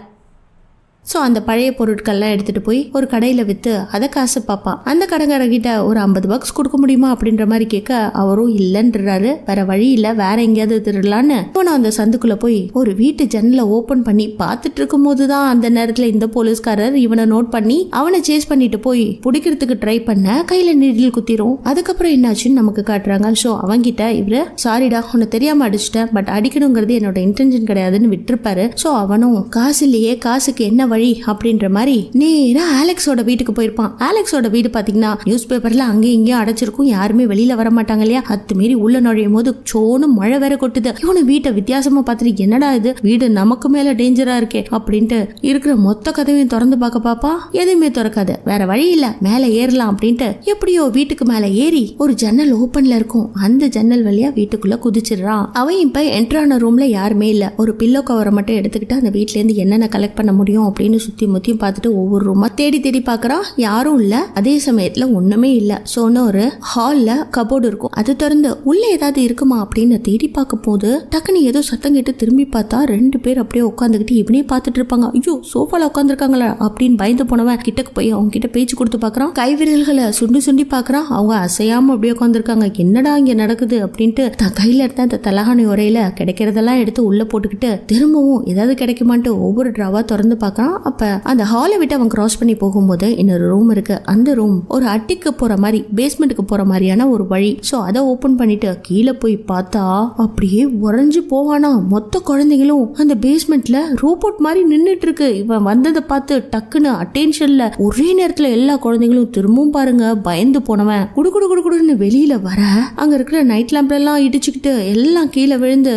ஸோ அந்த பழைய பொருட்கள்லாம் எடுத்துட்டு போய் ஒரு கடையில் விற்று அதை காசு பார்ப்பான். அந்த கடைக்காரர்கிட்ட ஒரு $50 கொடுக்க முடியுமா அப்படின்ற மாதிரி கேட்க அவரும் இல்லைன்றாரு. வேற வழி இல்லை, வேற எங்கேயாவது திருடலான்னு போன அந்த சந்துக்குள்ள போய் ஒரு வீட்டு ஜன்னலை ஓப்பன் பண்ணி பார்த்துட்டு இருக்கும் போதுதான் அந்த நேரத்தில் இந்த போலீஸ்காரர் இவனை நோட் பண்ணி அவனை சேஸ் பண்ணிட்டு போய் பிடிக்கிறதுக்கு ட்ரை பண்ண கையில நீடில் குத்திரும். அதுக்கப்புறம் என்னாச்சுன்னு நமக்கு காட்டுறாங்க. ஸோ அவங்கிட்ட இவரு சாரிடா உன்னை தெரியாம அடிச்சிட்டேன், பட் அடிக்கணுங்கிறது என்னோட இன்டென்ஷன் கிடையாதுன்னு விட்டுருப்பாரு. ஸோ அவனும் காசு இல்லையே, காசுக்கு என்ன வழி அப்படின்ற மாதிரி நேரா ஆலெக்ஸோட வீட்டுக்கு போயிருப்பான். ஆலெக்ஸோட வீடு பாத்தீங்கன்னா நியூஸ் பேப்பர்ல அங்கேயும் இங்கேயும் அடைச்சிருக்கும், யாருமே வெளியில வர மாட்டாங்க இல்லையா. அத்துமீறி உள்ள நுழையும் போது சோனு மழை வேற கொட்டுது. இவனு வீட்டை வித்தியாசமா பார்த்துட்டு என்னடா இது வீடு நமக்கு மேல டேஞ்சரா இருக்கே அப்படின்ட்டு இருக்கிற மொத்த கதவையும் திறந்து பார்க்க பாப்பா, எதுவுமே திறக்காது. வேற வழி இல்ல, மேல ஏறலாம் அப்படின்ட்டு எப்படியோ வீட்டுக்கு மேல ஏறி ஒரு ஜன்னல் ஓப்பன்ல இருக்கும். அந்த ஜன்னல் வழியா வீட்டுக்குள்ள குதிச்சிடுறான். அவன் இப்ப என்ட்ரான ரூம்ல யாருமே இல்ல. ஒரு பில்லோ கவரை மட்டும் எடுத்துக்கிட்டு அந்த வீட்ல இருந்து என்னென்ன கலெக்ட் பண்ண முடியும் அப்படின்னு சுத்தி முத்தியும் பார்த்துட்டு ஒவ்வொரு ரூமா தேடி பார்க்கறான். யாரும் இல்ல. அதே சமயத்துல ஒண்ணுமே இல்ல. சோன்னு ஒரு ஹால்ல கபோர்டு இருக்கும், அது திறந்து உள்ள ஏதாவது இருக்குமா அப்படின்னு தேடி பார்க்க போது டக்குன்னு ஏதோ சத்தம் கேட்டு திரும்பி பார்த்தா 2 பேர் அப்படியே உட்காந்துக்கிட்டு இவனே பார்த்துட்டு இருப்பாங்க. ஐயோ சோஃபால உட்காந்துருக்காங்களா அப்படின்னு பயந்து போனவன் கிட்டக்கு போய் அவங்க கிட்ட பேச்சு கொடுத்து பார்க்கறான். கைவிரல்களை சுண்டி பார்க்கறான். அவங்க அசையாம அப்படியே உட்காந்துருக்காங்க. என்னடா இங்க நடக்குது அப்படின்ட்டு தன் கையில இருந்த அந்த தலகாணி உரையில கிடைக்கிறதெல்லாம் எடுத்து உள்ள போட்டுக்கிட்டு திரும்பவும் ஏதாவது கிடைக்குமான்ட்டு ஒவ்வொரு டிராவா திறந்து பார்க்கறான். அப்ப அந்த ஹாலை விட்டு அவன் கிராஸ் பண்ணி போகும்போது இன்னொரு ரூம் இருக்கு. அந்த ரூம் ஒரு அட்டிக்கு போற மாதிரி, பேஸ்மெண்ட்டுக்கு போற மாதிரியான ஒரு வழி. சோ அதை ஓபன் பண்ணிட்டு கீழே போய் பார்த்தா அப்படியே உறைஞ்சு போவானா. மொத்த குழந்தைகளும் அந்த பேஸ்மெண்ட்ல ரோபோட் மாதிரி நின்னுட்டு இருக்கு. இவன் வந்ததை பார்த்து டக்குன்னு அட்டென்ஷன்ல ஒரே நேரத்துல எல்லா குழந்தைகளும் திரும்பவும் பாருங்க பயந்து போனவன் குடுன்னு வெளியில வர அங்க இருக்கிற நைட் லேம்ப் எல்லாம் இடிச்சுக்கிட்டு எல்லாம் கீழே விழுந்து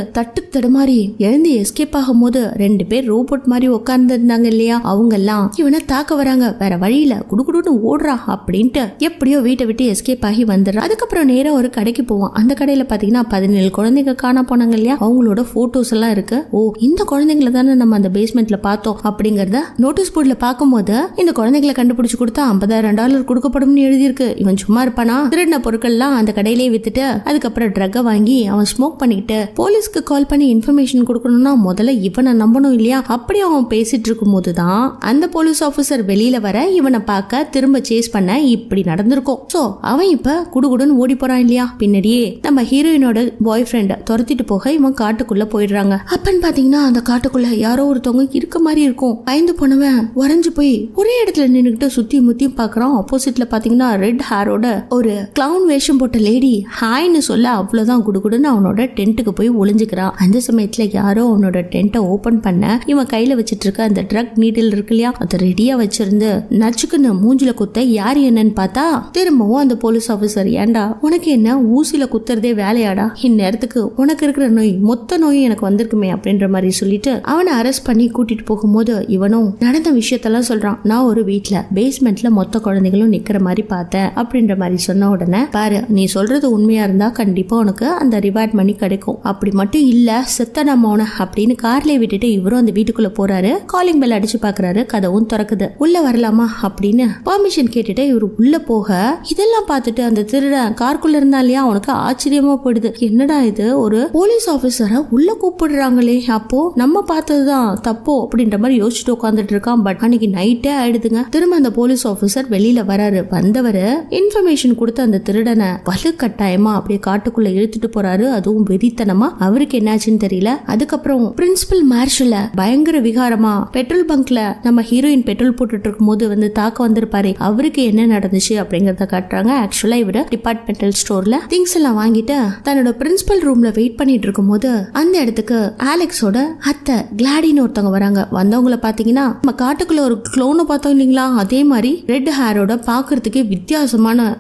தடுமாறி எழுந்து எஸ்கேப் ஆகும் போது 2 பேர் ரோபோட் மாதிரி உட்கார்ந்து இருந்தாங்க இல்லையா, அவங்க எல்லாம் இவனை தாக்க வராங்க. வேற வழியில குடுன்னு ஓடுறா அப்படின்ட்டு எப்படியோ வீட்டை விட்டு எஸ்கேப் ஆகி வந்துடுறான். அதுக்கப்புறம் நேரா ஒரு கடைக்கு போவான். அந்த கடையில பாத்தீங்கன்னா 17 குழந்தைங்க காண போனாங்க இல்லையா, அவங்களோட போட்டோஸ் எல்லாம் இருக்கு. ஓ இந்த குழந்தைங்களை தானே நம்ம அந்த பேஸ்மெண்ட்ல பார்த்தோம் அப்படிங்கறத நோட்டீஸ் போர்ட்ல பார்க்கும்போது இந்த குழந்தைகளை கண்டுபிடிச்சு கொடுத்தா $50,000 கொடுக்கப்படும்னு எழுதியிருக்கு. இவன் சும்மா இருப்பானா? திருடின பொருட்கள் எல்லாம் அந்த கடையிலேயே வித்துட்டு அதுக்கப்புறம் ட்ரக்கை வாங்கி அவன் ஸ்மோக் பண்ணிட்டு போலீஸ்க்கு கால் பண்ணி இன்ஃபர்மேஷன் கொடுக்கணும்னா முதல்ல இவனை நம்பணும் இல்லையா. அப்படி அவன் பேசிட்டு இருக்கும் போதுதான் அந்த போலீஸ் ஆபீசர் வெளியில வர இவனை பார்க்க திரும்ப சேஸ் பண்ண இப்படி நடந்திருக்கும். சோ அவன் இப்ப குடுன்னு ஓடி போறான் இல்லையா. பின்னாடியே நம்ம ஹீரோயினோட பாய் ஃப்ரெண்ட் துரத்திட்டு போக இவன் காட்டுக்குள்ள போயிடுறாங்க. அப்பன்னு பாத்தீங்கன்னா அந்த காட்டுக்குள்ள யாரோ ஒருத்தவங்க இருக்க மாதிரி இருக்கும். பயந்து போனவன் உறைஞ்சு போய் ஒரே இடத்துல நின்னுக்கிட்டு சுத்தி முத்தியும் பாக்குறான். ஆப்போசிட்ல பாத்தீங்கன்னா ரெட் ஹேரோட ஒரு கிளவுன் வேஷம் போட்ட லேடி ஹாய்னு சொல்ல அவ்வளவுதான் குடுன்னு அவனோட டென்ட்டுக்கு போய் ஒளிஞ்சுக்கிறான். அந்த சமயத்துல யாரோ அவனோட டென்ட்டை ஓபன் பண்ண இவன் கையில வச்சிட்டு இருக்க அந்த ட்ரக் நீடில் இருக்கு இல்லையா, அதை ரெடியா வச்சிருந்து நச்சுக்குன்னு மூஞ்சில குத்த யாரு என்னன்னு பார்த்தா திரும்பவும் அந்த போலீஸ் ஆபீசர், ஏண்டா உனக்கு என்ன ஊசியில குத்துறதே வேலையாடா, இந்நேரத்துக்கு உனக்கு இருக்கிற நோய் மொத்த நோயும் எனக்கு வந்திருக்குமே அப்படின்ற மாதிரி சொல்லிட்டு அவனை அரெஸ்ட் பண்ணி கூட்டிட்டு போகும்போது இவனும் நடந்த விஷயத்தெல்லாம் சொல்றான். நான் ஒரு வீட்டுல பேஸ்மெண்ட்ல மொத்த குழந்தைகளும் நிக்கிற மாதிரி பார்த்தேன் அப்படின்ற மாதிரி சொன்ன உடனே, பாரு நீ சொல்றது உண்மையா இருந்தா கண்டிப்பா உனக்கு அந்த ரிவார்ட் மணி கிடைக்கும், அப்படி மட்டும் இல்ல செத்த நம்ம அப்படின்னு கார்ல விட்டுட்டு இவரும் அந்த வீட்டுக்குள்ள போறாரு. காலிங் பெல் அடிச்சு அடிச்சு பாக்குறாரு. கதவும் திறக்குது. உள்ள வரலாமா அப்படின்னு பெர்மிஷன் கேட்டுட்டு இவர் உள்ள போக இதெல்லாம் பார்த்துட்டு அந்த திருடன் கார்க்குள்ள இருந்தா இல்லையா அவனுக்கு ஆச்சரியமா போயிடுது. என்னடா இது, ஒரு போலீஸ் ஆபீசரை உள்ள கூப்பிடுறாங்களே, அப்போ நம்ம பார்த்ததுதான் தப்போ அப்படின்ற மாதிரி யோசிச்சுட்டு உட்காந்துட்டு இருக்கான். பட் அன்னைக்கு நைட்டே ஆயிடுதுங்க. திரும்ப அந்த போலீஸ் ஆபீசர் வெளியில வராரு. வந்தவரு இன்ஃபர்மேஷன் கொடுத்து அந்த திருடனை வலுக்கட்டாயமா அப்படியே காட்டுக்குள்ள இழுத்துட்டு போறாரு. அதுவும் வெறித்தனமா. அவருக்கு என்னாச்சுன்னு தெரியல. அதுக்கப்புறம் பிரின்சிபல் மார்ஷல பயங்கர விகாரமா பெட்ரோல் பங்க்ல நம்ம ஹீரோயின் பெட்ரோல் போட்டுட்டு இருக்கும் போது வந்து தாக்க வந்திருப்பாரு. அவருக்கு என்ன நடந்துச்சு அப்படிங்கறத காட்டுறாங்க. ஆக்சுவலா இவரு டிபார்ட்மெண்டல் ஸ்டோர்ல திங்ஸ் எல்லாம் வாங்கிட்டு தன்னோட பிரின்சிபல் ரூம்ல வெயிட் பண்ணிட்டு இருக்கும் போது அந்த இடத்துக்கு அலெக்ஸோட அத்தை கிளாடின்னு ஒருத்தவங்க வராங்க. வந்தவங்கள பாத்தீங்கன்னா நம்ம காட்டுக்குள்ள ஒரு க்ளோனை பார்த்தோம் இல்லைங்களா, அதே மாதிரி ரெட் ஹேரோட பாக்குறதுக்கு வித்தியாசமான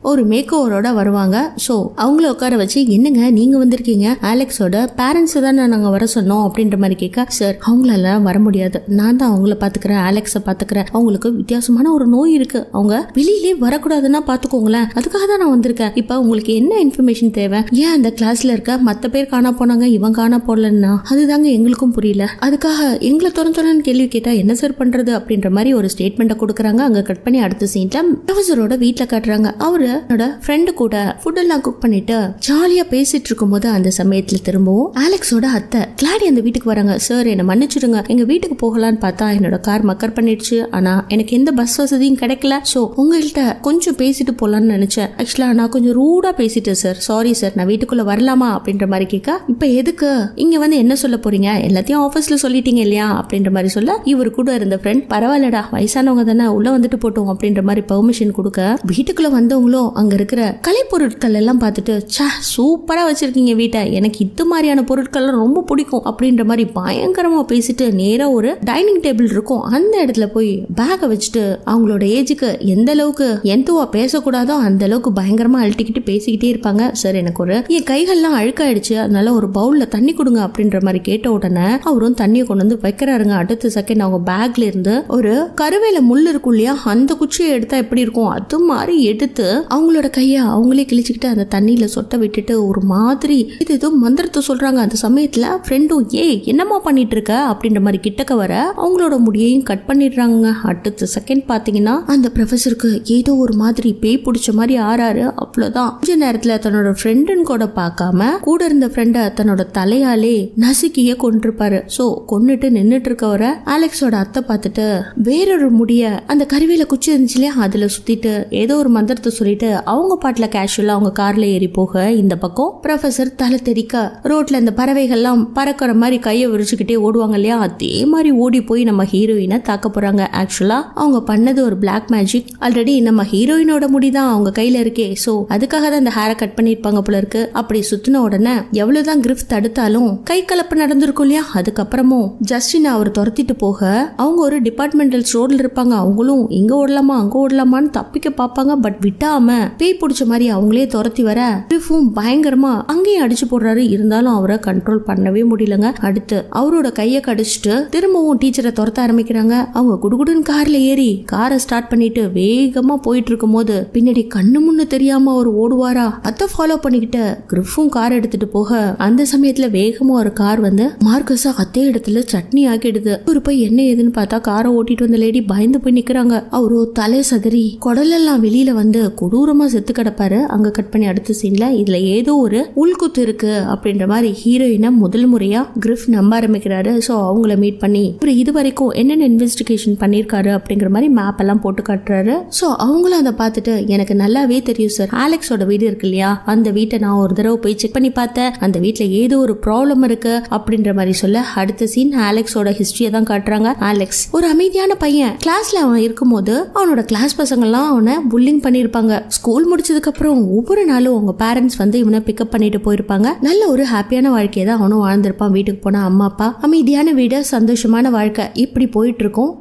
ஒரு மேக் ஓவரோட வருவாங்க. ஸோ அவங்கள உட்கார வச்சு என்னங்க நீங்க வந்திருக்கீங்க, அலெக்ஸோட பேரண்ட்ஸ் தானே நாங்கள் வர சொன்னோம் அப்படின்ற மாதிரி கேட்க, சார் அவங்களால வர முடியாது, நான் தான் அவங்கள பாத்துக்கிறேன், அலெக்ஸை பாத்துக்கிறேன், அவங்களுக்கு வித்தியாசமான ஒரு நோய் இருக்கு, அவங்க வெளியிலே வரக்கூடாதுன்னா பாத்துக்கோங்களேன், அதுக்காக தான் நான் வந்திருக்கேன். இப்போ உங்களுக்கு என்ன இன்ஃபர்மேஷன் தேவை, ஏன் அந்த கிளாஸ்ல இருக்க மற்ற பேர் காணா போனாங்க இவன் காணா போடலன்னா அதுதாங்க எங்களுக்கும் புரியல, அதுக்காக எங்களை திறன்னு கேள்வி கேட்டா என்ன சார் பண்றது அப்படின்ற மாதிரி ஒரு ஸ்டேட்மெண்ட்டை கொடுக்குறாங்க. அங்க கட் பண்ணி அடுத்த சீன்ல ப்ரொஃபஸரோட வீட்டுல காட்டுறாங்க. அவரு ஃப்ரெண்டு கூட ஃபுட் எல்லாம் குக் பண்ணிட்டு ஜாலியா பேசிட்டு இருக்கும் போது அந்த சமயத்துல திரும்பவும் அலெக்ஸோட அத்தை கிளாடி அந்த வீட்டுக்கு வராங்க. சார் என்ன மன்னிச்சிடுங்க, எங்க வீட்டுக்கு போகலான்னு பார்த்தா என்னோட கார் மக்கர் பண்ணிடுச்சு, ஆனா எனக்கு எந்த பஸ் வசதியும் கிடைக்கல, சோ உங்கள்கிட்ட கொஞ்சம் பேசிட்டு போலான்னு நினைச்சேன், ஆக்சுவலா நான் கொஞ்சம் ரூடா பேசிட்டேன் சார், சாரி சார், நான் வீட்டுக்குள்ள வரலாமா அப்படின்ற மாதிரி கேட்க, இப்ப எதுக்கு இங்க வந்து என்ன சொல்ல போறீங்க, எல்லாத்தையும் ஆபீஸ்ல சொல்லிட்டீங்க இல்லையா அப்படின்ற மாதிரி சொல்ல, இவர் கூட இருந்த ஃப்ரெண்ட் பரவாயில்லடா வயசானவங்க தானே உள்ள வந்துட்டு போட்டோம் அப்படின்ற மாதிரி பெர்மிஷன் கொடுக்க, வீட்டுக்குள்ள வந்தவங்களும் அங்க இருக்கிற கலைப்பொருட்கள் எல்லாம் பார்த்துட்டு சூப்பரா வச்சிருக்கீங்க வீட்டை, எனக்கு இது மாதிரியான பொருட்கள் ரொம்ப பிடிக்கும் அப்படின்ற மாதிரி பயங்கரமா பேசிட்டு நேரா ஒரு டைனிங் டேபிள் இருக்கும் அந்த இடத்துல போய் பேக்கை வச்சுட்டு அவங்களோட ஏஜுக்கு எந்த அளவுக்கு எந்தவா பேசக்கூடாதோ அந்த அளவுக்கு பயங்கரமா அழட்டிக்கிட்டு பேசிக்கிட்டே இருப்பாங்க. சார் எனக்கு ஒரு என் கைகள்லாம் அழுக்காயிடுச்சு, அதனால ஒரு பவுல்ல தண்ணி கொடுங்க அப்படின்ற மாதிரி கேட்ட உடனே அவரும் தண்ணியை கொண்டு வந்து வைக்கிறாருங்க. அடுத்த செகண்ட் அவங்க பேக்ல இருந்து ஒரு கருவேல முள் இருக்கும் இல்லையா, அந்த குச்சியை எடுத்தா எப்படி இருக்கும் அது மாதிரி எடுத்து அவங்களோட கைய அவங்களே கிழிச்சுக்கிட்டு அந்த தண்ணியில சொட்ட விட்டுட்டு ஒரு மாதிரி இது ஏதோ மந்திரத்தை சொல்றாங்க. அந்த சமயத்துல ஃப்ரெண்டும் என்னமா பண்ணிட்டு இருக்க அப்படின்ற மாதிரி கிட்டக்க வர அவங்களோட முடியையும் கட் பண்ணிடுறாங்க. அடுத்த செகண்ட் பாத்தீங்கன்னா அந்த ப்ரொஃபஸருக்கு ஏதோ ஒரு மாதிரி பேய் பிடிச்ச மாதிரி ஆறாரு. அவ்வளவுதான். கொஞ்ச நேரத்துல தன்னோட ஃப்ரெண்டுன்னு கூட பார்க்காம கூட இருந்த ஃப்ரெண்ட தன்னோட தலையாலே நசுக்கியே கொண்டிருப்பாரு. சோ கொன்னுட்டு நின்னுட்டு இருக்கவர அலெக்ஸோட அத்தை பார்த்துட்டு வேறொரு முடிய அந்த கருவியில குச்சி இருந்துச்சு இல்லையா அதுல சுத்திட்டு ஏதோ ஒரு மந்திரத்தை சொல்லிட்டு அவங்க பாட்டுல கேஷுவலா அவங்க கார்ல ஏறி போக, இந்த பக்கம் ப்ரொஃபசர் தலை தெறிக்க ரோட்ல இந்த பறவைகள்லாம் பறக்கிற மாதிரி கையை விரிச்சுக்கிட்டே ஓடுவாங்க இல்லையா, அதே மாதிரி ஓடி போய் நம்ம ஹீரோயினை தாக்க போறாங்க. ஆக்சுவலா அவங்க பண்ணது ஒரு பிளாக் மேஜிக். ஆல்ரெடி நம்ம ஹீரோயினோட முடிதான் அவங்க கையில இருக்கே, சோ அதுக்காக தான் இந்த ஹேரை கட் பண்ணிருப்பாங்க போல இருக்கு. அப்படி சுத்தின உடனே எவ்வளவுதான் கிரிஃப் தடுத்தாலும் கை கலப்பு நடந்திருக்கும் இல்லையா, அதுக்கப்புறமும் ஜஸ்டின் அவர் துரத்திட்டு போக அவங்க ஒரு டிபார்ட்மெண்டல் ஸ்டோர்ல இருப்பாங்க. அவங்களும் இங்க ஓடலாமா அங்க ஓடலாமான்னு தப்பிக்க பார்ப்பாங்க. பட் விட்டாம பேய் பிடிச்ச மாதிரி அவங்களே துரத்தி வர கிரிஃபும் பயங்கரமா அங்கேயும் அடிச்சு போடுறாரு. இருந்தாலும் அவரை கண்ட்ரோல் பண்ணவே முடியலங்க. அடுத்து அவரோட கையை கடிச்சிட்டு திரும்பவும் டீச்சரை துரத்த ஆரம்பிக்கிறாங்க. அவங்க குடுகுடுன்னு கார்ல ஏறி காரை ஸ்டார்ட் பண்ணிட்டு வேகமா போயிட்டு இருக்கும் போது பின்னாடி கண்ணு முன்னு தெரியாம அவர் ஓடுவாரா, அதை ஃபாலோ பண்ணிக்கிட்டு கிரிஃபும் கார் எடுத்துட்டு போக அந்த சமயத்துல வேகமா ஒரு கார் வந்து மார்க்கஸா அதே இடத்துல சட்னி ஆக்கிடுது. ஒரு போய் என்ன ஏதுன்னு பார்த்தா காரை ஓட்டிட்டு வந்த லேடி பயந்து போய் நிக்கிறாங்க. அவரு தலை சதறி குடலெல்லாம் வெளியில வந்து கொடூரமா செத்து கிடப்பாரு. அங்க கட் பண்ணி அடுத்த சீன்ல இதுல ஏதோ ஒரு உள்குத்து இருக்கு அப்படின்ற மாதிரி ஹீரோயினை முதல் முறையா கிரிஃப் நம்ப ஆரம்பிக்கிறாரு. சோ அவங்கள மீட் பண்ணி இவர் இது வரைக்கும் என்னென்ன இன்வெஸ்டிகேஷன் பண்ணிருக்காரு அப்படிங்கிற மாதிரி மேப் எல்லாம் போட்டு காட்டுறாரு. சோ அவங்களும் அதை பார்த்துட்டு எனக்கு நல்லாவே தெரியும் சார், அலெக்ஸோட வீடு இருக்கு இல்லையா, அந்த வீட்டை நான் ஒரு தடவை போய் செக் பண்ணி பார்த்தேன், அந்த வீட்டுல ஏதோ ஒரு ப்ராப்ளம் இருக்கு அப்படின்ற மாதிரி சொல்ல அடுத்த சீன் அலெக்ஸோட ஹிஸ்டரியை தான் காட்டுறாங்க. அலெக்ஸ் ஒரு அமைதியான பையன். கிளாஸ்ல அவன் இருக்கும்போது அவனோட கிளாஸ் பசங்க எல்லாம் அவனை புல்லிங் பண்ணிருப்பாங்க. ஸ்கூல் முடிச்சதுக்கு அப்புறம் ஒவ்வொரு நாளும் அவங்க பேரண்ட்ஸ் வந்து இவனை பிக்கப் பண்ணிட்டு போயிருப்பாங்க. நல்ல ஒரு ஹாப்பியான வாழ்க்கையை தான் அவனும் வாழ்ந்திருப்பான். வீட்டுக்கு போனா அம்மா அப்பா, அமைதியான வீடு, சந்தோஷமான வாழ்க்கை இப்படி போயிட்டு இருக்கும்.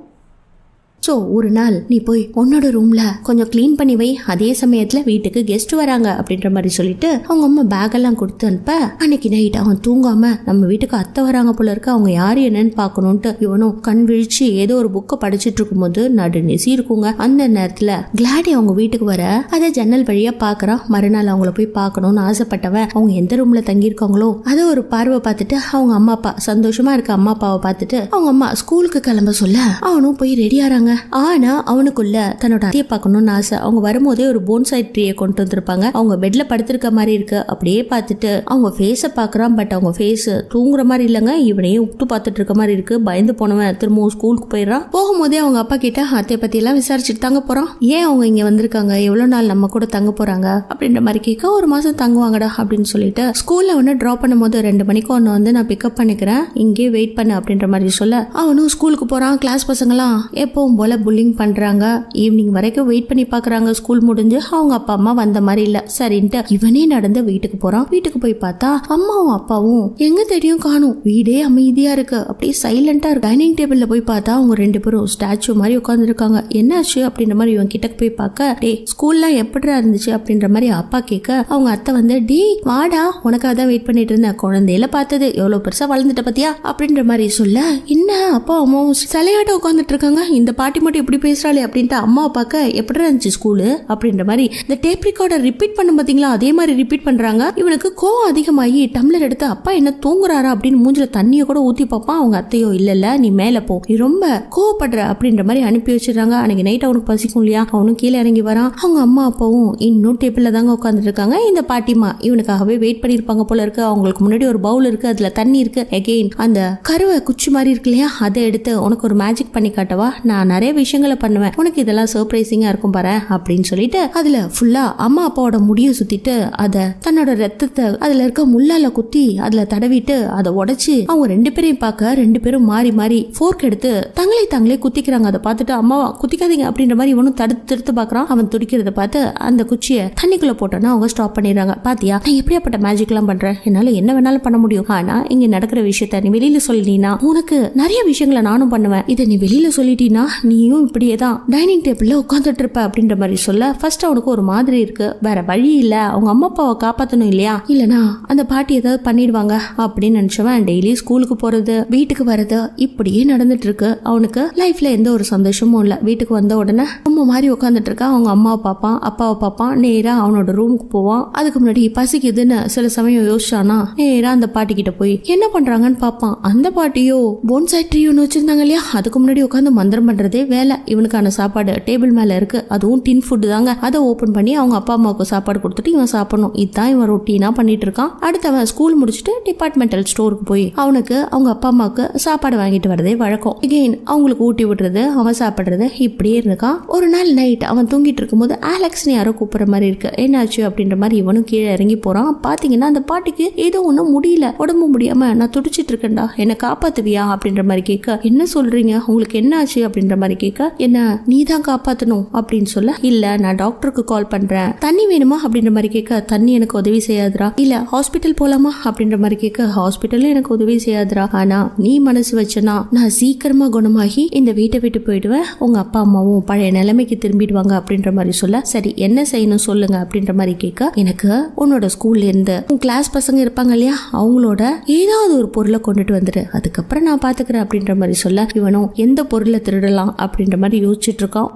ஸோ ஒரு நாள் நீ போய் உன்னோட ரூம்ல கொஞ்சம் க்ளீன் பண்ணி வை, அதே சமயத்துல வீட்டுக்கு கெஸ்ட் வராங்க அப்படின்ற மாதிரி சொல்லிட்டு அவங்க அம்மா பேக் எல்லாம் கொடுத்து அனுப்ப அன்னைக்கு நைட் அவன் தூங்காம நம்ம வீட்டுக்கு அத்தை வராங்க போல இருக்கு, அவங்க யாரு என்னன்னு பாக்கணும்ட்டு இவனும் கண் விழிச்சு ஏதோ ஒரு புக்கை படிச்சுட்டு இருக்கும் போது நடு நெசி இருக்குங்க. அந்த நேரத்துல கிளாடி அவங்க வீட்டுக்கு வர அதை ஜன்னல் வழியா பாக்குறான். மறுநாள் அவங்கள போய் பார்க்கணும்னு ஆசைப்பட்டவன் அவங்க எந்த ரூம்ல தங்கியிருக்காங்களோ அதை ஒரு பார்வை பார்த்துட்டு அவங்க அம்மா அப்பா சந்தோஷமா இருக்க அம்மா அப்பாவை பார்த்துட்டு அவங்க அம்மா ஸ்கூலுக்கு கிளம்ப சொல்ல அவனும் போய் ரெடி ஆறாங்க. ஆனா அவனுக்குள்ள தன்னோட அத்தையை பார்க்கணும்னு ஆசை. அவங்க வரும்போதே ஒரு போன்சாய் ட்ரீயை கொண்டு வந்திருப்பாங்க. அவங்க பெட்ல படுத்திருக்க மாதிரி இருக்கு. அப்படியே பார்த்துட்டு அவங்க ஃபேஸை பார்க்கறான். பட் அவங்க ஃபேஸ் தூங்குற மாதிரி இல்லைங்க, இவனையும் உத்து பார்த்துட்டு இருக்க மாதிரி இருக்கு. பயந்து போனவன் திரும்பவும் ஸ்கூலுக்கு போயிடறான். போகும்போதே அவங்க அப்பா கிட்ட அத்தையை பத்தி எல்லாம் விசாரிச்சுட்டு தாங்க போறான். ஏன் அவங்க இங்க வந்திருக்காங்க, எவ்வளவு நாள் நம்ம கூட தங்க போறாங்க அப்படின்ற மாதிரி கேட்க, ஒரு மாசம் தங்குவாங்கடா அப்படின்னு சொல்லிட்டு ஸ்கூல்ல ஒன்னு டிராப் பண்ணும்போது 2 மணிக்கு ஒன்னு வந்து நான் பிக்கப் பண்ணிக்கிறேன், இங்கே வெயிட் பண்ணு அப்படின்ற மாதிரி சொல்ல அவனும் ஸ்கூலுக்கு போறான். கிளாஸ் பசங்களாம் எப்பவும் போல புல்லிங் பண்றாங்க. ஈவினிங் வரைக்கும் வெயிட் பண்ணி பாக்குறாங்க. ஸ்கூல் முடிஞ்சு அவங்க அப்பா அம்மா வந்த மாதிரி இல்ல. சரின்ட்டு இவனே நடந்து வீட்டுக்கு போறான். வீட்டுக்கு போய் பார்த்தா அம்மாவும் அப்பாவும் எங்க தெரியும் காணும். வீடே அமைதியா இருக்கு, அப்படியே சைலண்டா இருக்கு. டைனிங் டேபிள்ல போய் பார்த்தா அவங்க 2 பேரும் ஸ்டாச்சு மாதிரி உட்கார்ந்து இருக்காங்க. என்னாச்சு அப்படின்ற மாதிரி இவன் கிட்ட போய் பார்க்க, டே ஸ்கூல்லாம் எப்படிடா இருந்துச்சு அப்படின்ற மாதிரி அப்பா கேட்க அவங்க அத்தை வந்து, டே வாடா உனக்காக தான் வெயிட் பண்ணிட்டு இருந்தேன், குழந்தையில பார்த்தது எவ்வளவு பெருசா வளர்ந்துட்ட பத்தியா அப்படின்ற மாதிரி சொல்ல, என்ன அப்பா அம்மாவும் சிலையாட்ட உட்காந்துட்டு இருக்காங்க, இந்த பாட்டி மட்டும் எப்படி பேசுறாளே அப்படின்ட்டு அம்மாவை பார்க்க எப்படி இருந்துச்சு ஸ்கூலு அப்படின்ற மாதிரி இந்த டேப் ரெக்கார்டர் ரிப்பீட் பண்ண பாத்தீங்களா அதே மாதிரி ரிப்பீட் பண்றாங்க. இவனுக்கு கோவம் அதிகமாகி டம்ளர் எடுத்து அப்பா என்ன தூங்குறாரா அப்படின்னு மூஞ்சில தண்ணியை கூட ஊத்தி பார்ப்பான். அவங்க அத்தையோ இல்ல நீ மேல போ, நீ ரொம்ப கோவப்படுற அப்படின்ற மாதிரி அனுப்பி வச்சிடறாங்க. அன்னைக்கு நைட் அவனுக்கு பசிக்கும் இல்லையா, அவனும் கீழே இறங்கி வரான். அவங்க அம்மா அப்பாவும் இன்னும் டேபிள்ல தாங்க உட்காந்துட்டு இருக்காங்க. இந்த பாட்டிமா இவனுக்காகவே வெயிட் பண்ணிருப்பாங்க போல இருக்கு. அவங்களுக்கு முன்னாடி ஒரு பவுல் இருக்கு, அதுல தண்ணி இருக்கு. அகெயின் அந்த கருவை குச்சி மாதிரி இருக்கு இல்லையா, அதை எடுத்து உனக்கு ஒரு மேஜிக் பண்ணி காட்டவா, நான் நிறைய விஷயங்களை பண்ணுவேன், உனக்கு இதெல்லாம் சர்ப்ரைசிங்கா இருக்கும் பாரு அப்படின்னு சொல்லிட்டு அதுல ஃபுல்லா அம்மா அப்பாவோட முடிய சுத்திட்டு அதை தன்னோட ரத்தத்தை அதுல இருக்க முள்ளால குத்தி அதுல தடவிட்டு அதை உடைச்சு அவங்க 2 பேரையும் பார்க்க 2 பேரும் மாறி மாறி ஃபோர்க் எடுத்து தாங்களே குத்திக்கிறாங்க. அதை பார்த்துட்டு அம்மாவா குத்திக்காதீங்க அப்படின்ற மாதிரி இவனும் தடுத்து பாக்குறான். அவன் துடிக்கிறத பார்த்து அந்த குச்சியை தண்ணிக்குள்ள போட்டோன்னா அவங்க ஸ்டாப் பண்ணிடுறாங்க. பாத்தியா நான் எப்படியாப்பட்ட மேஜிக் எல்லாம் பண்றேன், என்னால என்ன வேணாலும் பண்ண முடியும், ஆனா இங்க நடக்கிற விஷயத்த நீ வெளியில சொல்லிட்டீங்கன்னா உனக்கு நிறைய விஷயங்களை நானும் பண்ணுவேன், இதை நீ வெளியில சொல்லிட்டீங்கன்னா நீயும் இப்படியே தான் டைனிங் டேபிள்ல உட்காந்துட்டு இருப்ப அப்படின்ற மாதிரி சொல்ல ஃபர்ஸ்ட் அவனுக்கு ஒரு மாதிரி இருக்கு. வேற வழி இல்ல, அவங்க அம்மா அப்பாவை காப்பாத்தணும் இல்லையா, இல்லனா அந்த பாட்டி ஏதாவது பண்ணிடுவாங்க அப்படின்னு நினைச்சவன் டெய்லி ஸ்கூலுக்கு போறது வீட்டுக்கு வர்றது இப்படியே நடந்துட்டு இருக்கு. அவனுக்கு லைஃப்ல எந்த ஒரு சந்தோஷமும் இல்ல. வீட்டுக்கு வந்த உடனே அம்மா மாதிரி உட்காந்துட்டு இருக்கா. அவங்க அம்மாவை பார்ப்பான், அப்பாவை பார்ப்பான், நேரா அவனோட ரூமுக்கு போவான். அதுக்கு முன்னாடி பசிக்குதுன்னு சில சமயம் யோசிச்சானா நேரா அந்த பாட்டி கிட்ட போய் என்ன பண்றாங்கன்னு பார்ப்பான். அந்த பாட்டியோ போன்சாய் ட்ரீ ஒன்று வச்சிருந்தாங்க இல்லையா, அதுக்கு முன்னாடி உட்காந்து மந்திரம் பண்றதே வேலை. இவனுக்கான சாப்பாடு டேபிள் மேல இருக்கு, அதுவும் டின் ஃபுட் தாங்க. அதை ஓபன் பண்ணி அவங்க அப்பா அம்மாவுக்கு சாப்பாடு கொடுத்துட்டு இவன் சாப்பிடணும். இதுதான் இவன் ரொட்டீனா பண்ணிட்டு இருக்கான். அடுத்தவன் ஸ்கூல் முடிச்சுட்டு டிபார்ட்மெண்டல் ஸ்டோருக்கு போய் அவனுக்கு அவங்க அப்பா அம்மாவுக்கு சாப்பாடு வாங்கிட்டு வரதே வழக்கம். அகெயின் அவங்களுக்கு ஊட்டி விடுறது, அவன் சாப்பிடுறது இப்படியே இருக்கான். ஒரு நாள் நைட் அவன் தூங்கிட்டு இருக்கும்போது ஆலெக்ஸ்னு யாரோ கூப்பிடுற மாதிரி இருக்கு. என்னாச்சு அப்படின்ற மாதிரி இவனும் கீழே இறங்கி போறான். பாத்தீங்கன்னா அந்த பாட்டிக்கு ஏதோ ஒன்றும் முடியல, உடம்பு முடியாம நான் துடிச்சிட்டு இருக்கேன்டா, என்ன காப்பாத்துவியா அப்படின்ற மாதிரி கேட்க, என்ன சொல்றீங்க உங்களுக்கு என்ன ஆச்சு அப்படின்ற மாதிரி கேட்க, என்ன நீ தான் காப்பாத்தணும் அப்படின்னு சொல்ல, இல்ல நான் டாக்டருக்கு கால் பண்றேன், தண்ணி வேணுமா அப்படின்ற மாதிரி கேட்க, தண்ணி எனக்கு உதவி செய்யாதுரா, இல்ல ஹாஸ்பிட்டல் போலாமா அப்படின்ற மாதிரி கேட்க, ஹாஸ்பிட்டல் எனக்கு உதவி செய்யாதுரா, ஆனா நீ மனசு வச்சனா நான் சீக்கிரமா குணமாகி இந்த வீட்டை விட்டு போயிடுவேன், உங்க அப்பா அம்மாவும் பழைய நிலைமைக்கு திரும்பிடுவாங்க அப்படின்ற மாதிரி சொல்ல, சரி என்ன செய்யணும் சொல்லுங்க அப்படின்ற மாதிரி கேட்க, எனக்கு உன்னோட ஸ்கூல்ல இருந்து உன் கிளாஸ் பசங்க இருப்பாங்க இல்லையா, அவங்களோட ஏதாவது ஒரு பொருளை கொண்டுட்டு வந்துரு, அதுக்கப்புறம் நான் பாத்துக்கிறேன் அப்படின்ற மாதிரி சொல்ல, இவனும் எந்த பொருளை திருடலாம் அப்படின்ற மாதிரி யோசிச்சுட்டு இருக்கான்.